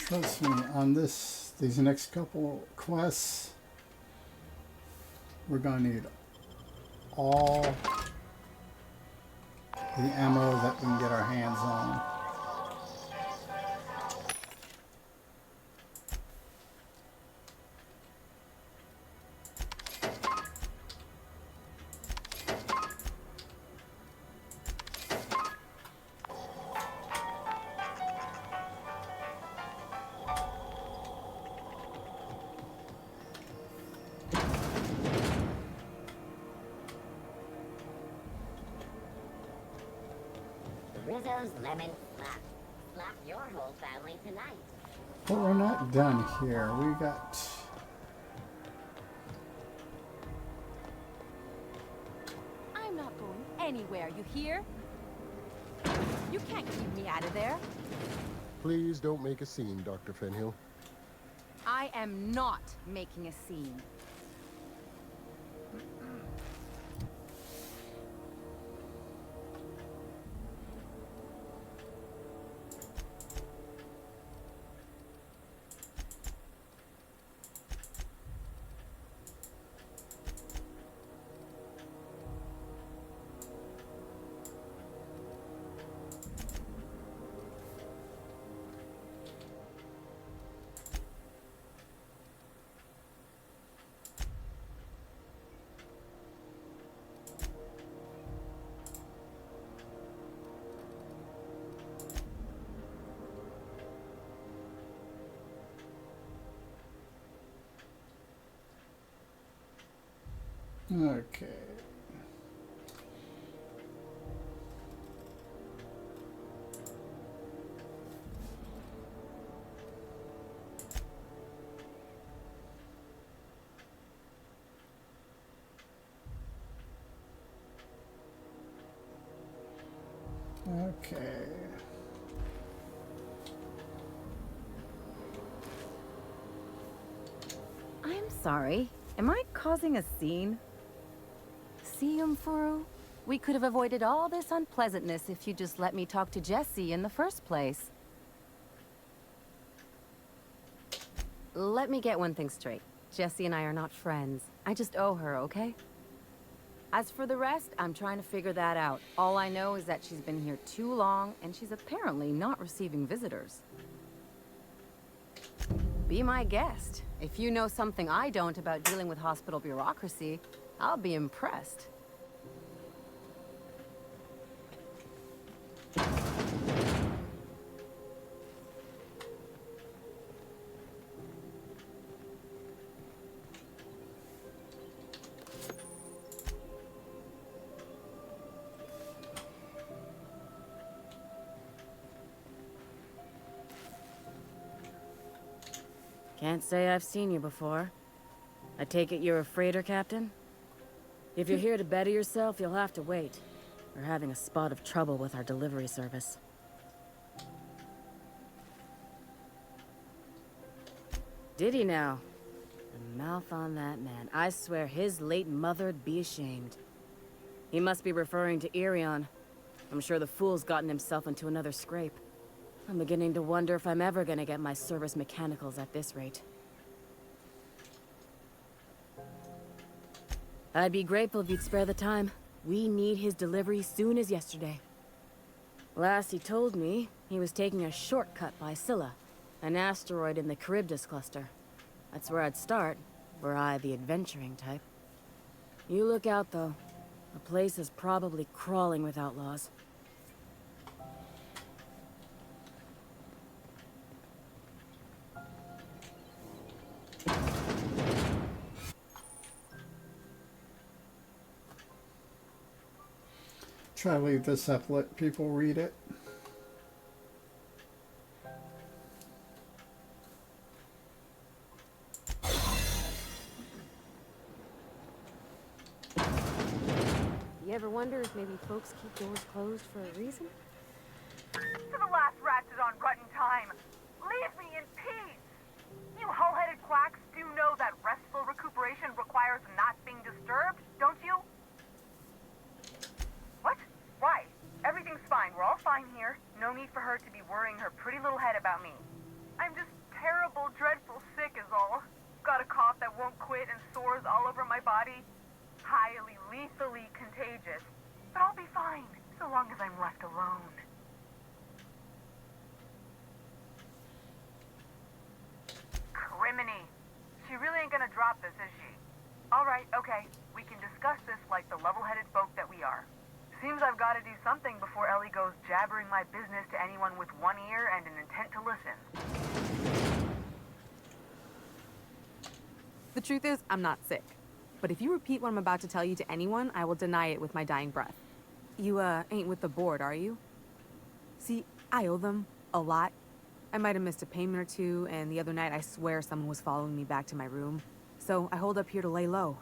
Trust me, on these next couple quests, we're gonna need all the ammo that we can get our hands on. Rizzo's lemon slap. Slap your whole family tonight. But we're not done here. We got... I'm not going anywhere, you hear? You can't keep me out of there. Please don't make a scene, Dr. Fenhill. I am not making a scene. Okay. Okay. I'm sorry. Am I causing a scene? See, Umfuru? We could have avoided all this unpleasantness if you just let me talk to Jesse in the first place. let me get one thing straight. Jessie and I are not friends. I just owe her, okay? As for the rest, I'm trying to figure that out. All I know is that she's been here too long, and she's apparently not receiving visitors. Be my guest. If you know something I don't about dealing with hospital bureaucracy, I'll be impressed. Can't say I've seen you before. I take it you're a freighter, Captain? If you're here to better yourself, you'll have to wait. We're having a spot of trouble with our delivery service. Did he now? The mouth on that man. I swear his late mother'd be ashamed. He must be referring to Irion. I'm sure the fool's gotten himself into another scrape. I'm beginning to wonder if I'm ever gonna get my service mechanicals at this rate. I'd be grateful if you'd spare the time. We need his delivery soon as yesterday. Last he told me, he was taking a shortcut by Scylla, an asteroid in the Charybdis cluster. That's where I'd start, were I the adventuring type. You look out, though. The place is probably crawling with outlaws. Try to leave this up, let people read it. You ever wonder if maybe folks keep doors closed for a reason? To the last ratchet on Rutton time, leave me in peace! You hull-headed quacks do know that restful recuperation requires not being disturbed, don't you? What? Why? Everything's fine. We're all fine here. No need for her to be worrying her pretty little head about me. I'm just terrible, dreadful sick is all. Got a cough that won't quit and sores all over my body. Highly, lethally contagious. But I'll be fine, so long as I'm left alone. Criminy. She really ain't gonna drop this, is she? Alright, okay. We can discuss this like the level-headed folk that we are. Seems I've got to do something before Ellie goes jabbering my business to anyone with one ear and an intent to listen. The truth is, I'm not sick. But if you repeat what I'm about to tell you to anyone, I will deny it with my dying breath. You, ain't with the board, are you? See, I owe them a lot. I might have missed a payment or two, and the other night I swear someone was following me back to my room. So I hold up here to lay low.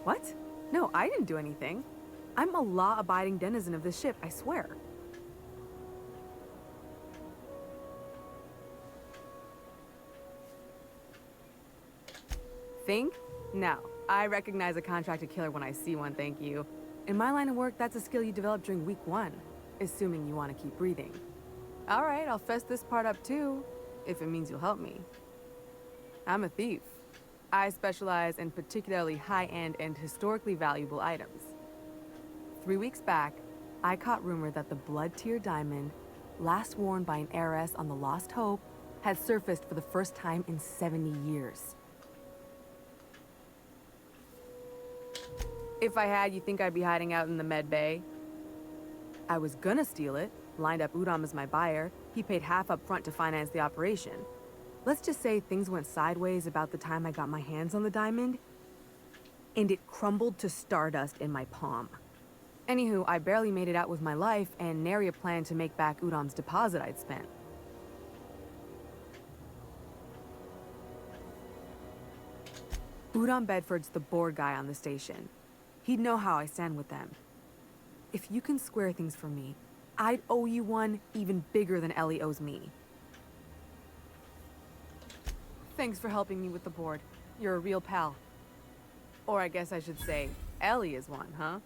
What? No, I didn't do anything. I'm a law-abiding denizen of this ship, I swear. Think? No. I recognize a contracted killer when I see one, thank you. In my line of work, that's a skill you develop during week 1, assuming you want to keep breathing. All right, I'll fess this part up too, if it means you'll help me. I'm a thief. I specialize in particularly high-end and historically valuable items. 3 weeks back, I caught rumor that the blood-tier diamond, last worn by an heiress on the Lost Hope, had surfaced for the first time in 70 years. If I had, you think I'd be hiding out in the med bay? I was gonna steal it, lined up Udom as my buyer. He paid half up front to finance the operation. Let's just say things went sideways about the time I got my hands on the diamond, and it crumbled to stardust in my palm. Anywho, I barely made it out with my life, and nary a plan to make back Udom's deposit I'd spent. Udom Bedford's the board guy on the station. He'd know how I stand with them. If you can square things for me, I'd owe you one even bigger than Ellie owes me. Thanks for helping me with the board. You're a real pal. Or I guess I should say, Ellie is one, huh?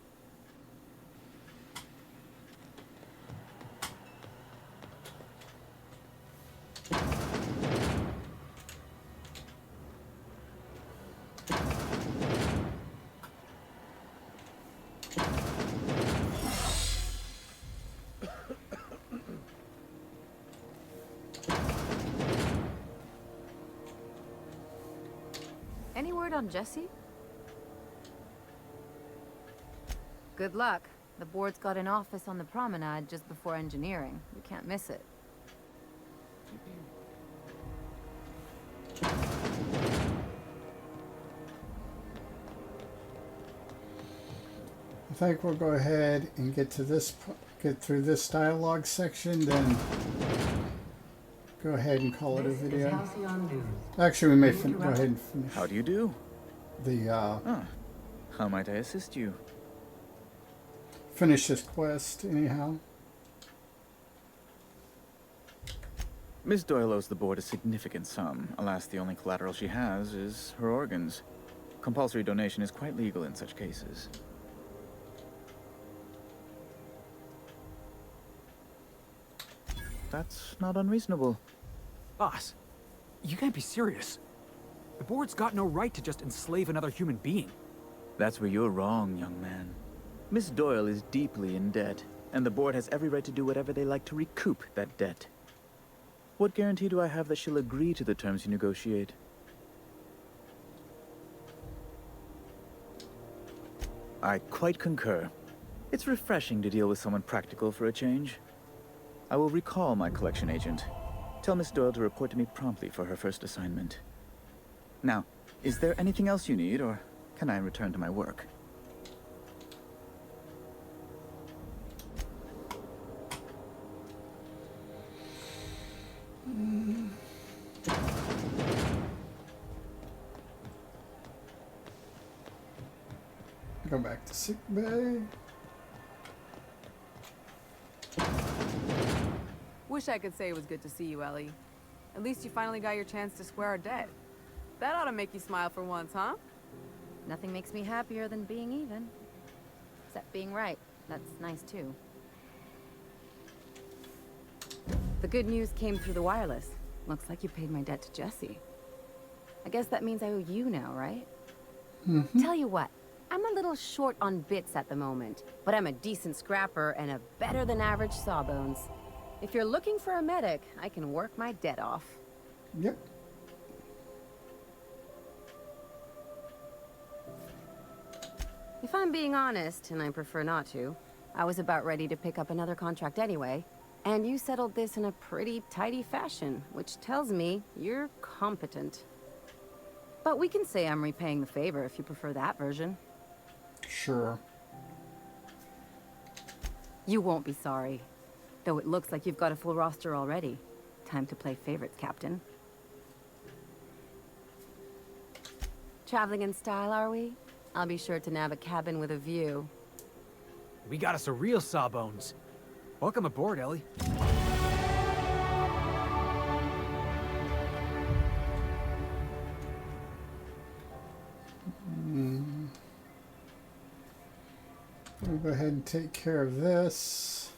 word on Jesse? Good luck. The board's got an office on the promenade just before engineering. You can't miss it. I think we'll go ahead and get to this, get through this dialogue section, then go ahead and call it a video. Actually, we may go ahead and finish. How do you do? How might I assist you? Finish this quest, anyhow. Miss Doyle owes the board a significant sum. Alas, the only collateral she has is her organs. Compulsory donation is quite legal in such cases. That's not unreasonable. Boss, you can't be serious. The board's got no right to just enslave another human being. That's where you're wrong, young man. Miss Doyle is deeply in debt, and the board has every right to do whatever they like to recoup that debt. What guarantee do I have that she'll agree to the terms you negotiate? I quite concur. It's refreshing to deal with someone practical for a change. I will recall my collection agent. Tell Miss Doyle to report to me promptly for her first assignment. Now, is there anything else you need, or can I return to my work? Go back to sick bay. Wish I could say it was good to see you, Ellie. At least you finally got your chance to square our debt. That ought to make you smile for once, huh? Nothing makes me happier than being even. Except being right. That's nice, too. The good news came through the wireless. Looks like you paid my debt to Jesse. I guess that means I owe you now, right? Tell you what, I'm a little short on bits at the moment, but I'm a decent scrapper and a better-than-average sawbones. If you're looking for a medic, I can work my debt off. Yep. If I'm being honest, and I prefer not to, I was about ready to pick up another contract anyway, and you settled this in a pretty tidy fashion, which tells me you're competent. But we can say I'm repaying the favor if you prefer that version. Sure. You won't be sorry. Though it looks like you've got a full roster already. Time to play favorites, Captain. Traveling in style, are we? I'll be sure to nab a cabin with a view. We got us a real sawbones. Welcome aboard, Ellie. We'll go ahead and take care of this.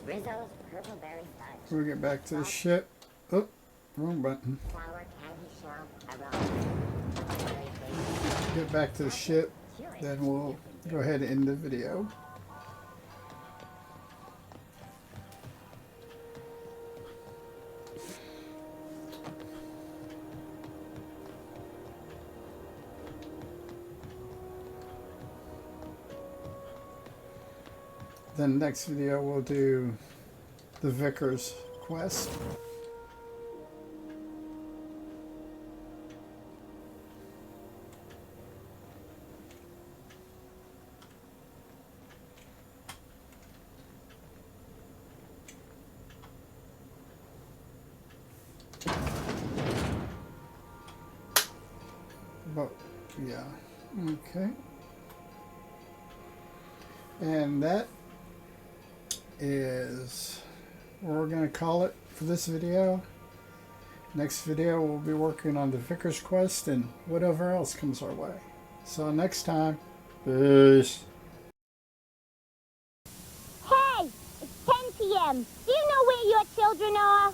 Rizzo's Purpleberry Fudge. We'll get back to the ship. Oh, wrong button. Flour candy shell. Aroma. Get back to the ship, then we'll go ahead and end the video. Then next video we'll do the Vicar's quest. But yeah, okay. And that is what we're going to call it for this video. Next video we'll be working on the Vicar's quest and whatever else comes our way. So next time, peace. Hey, it's 10 p.m. Do you know where your children are?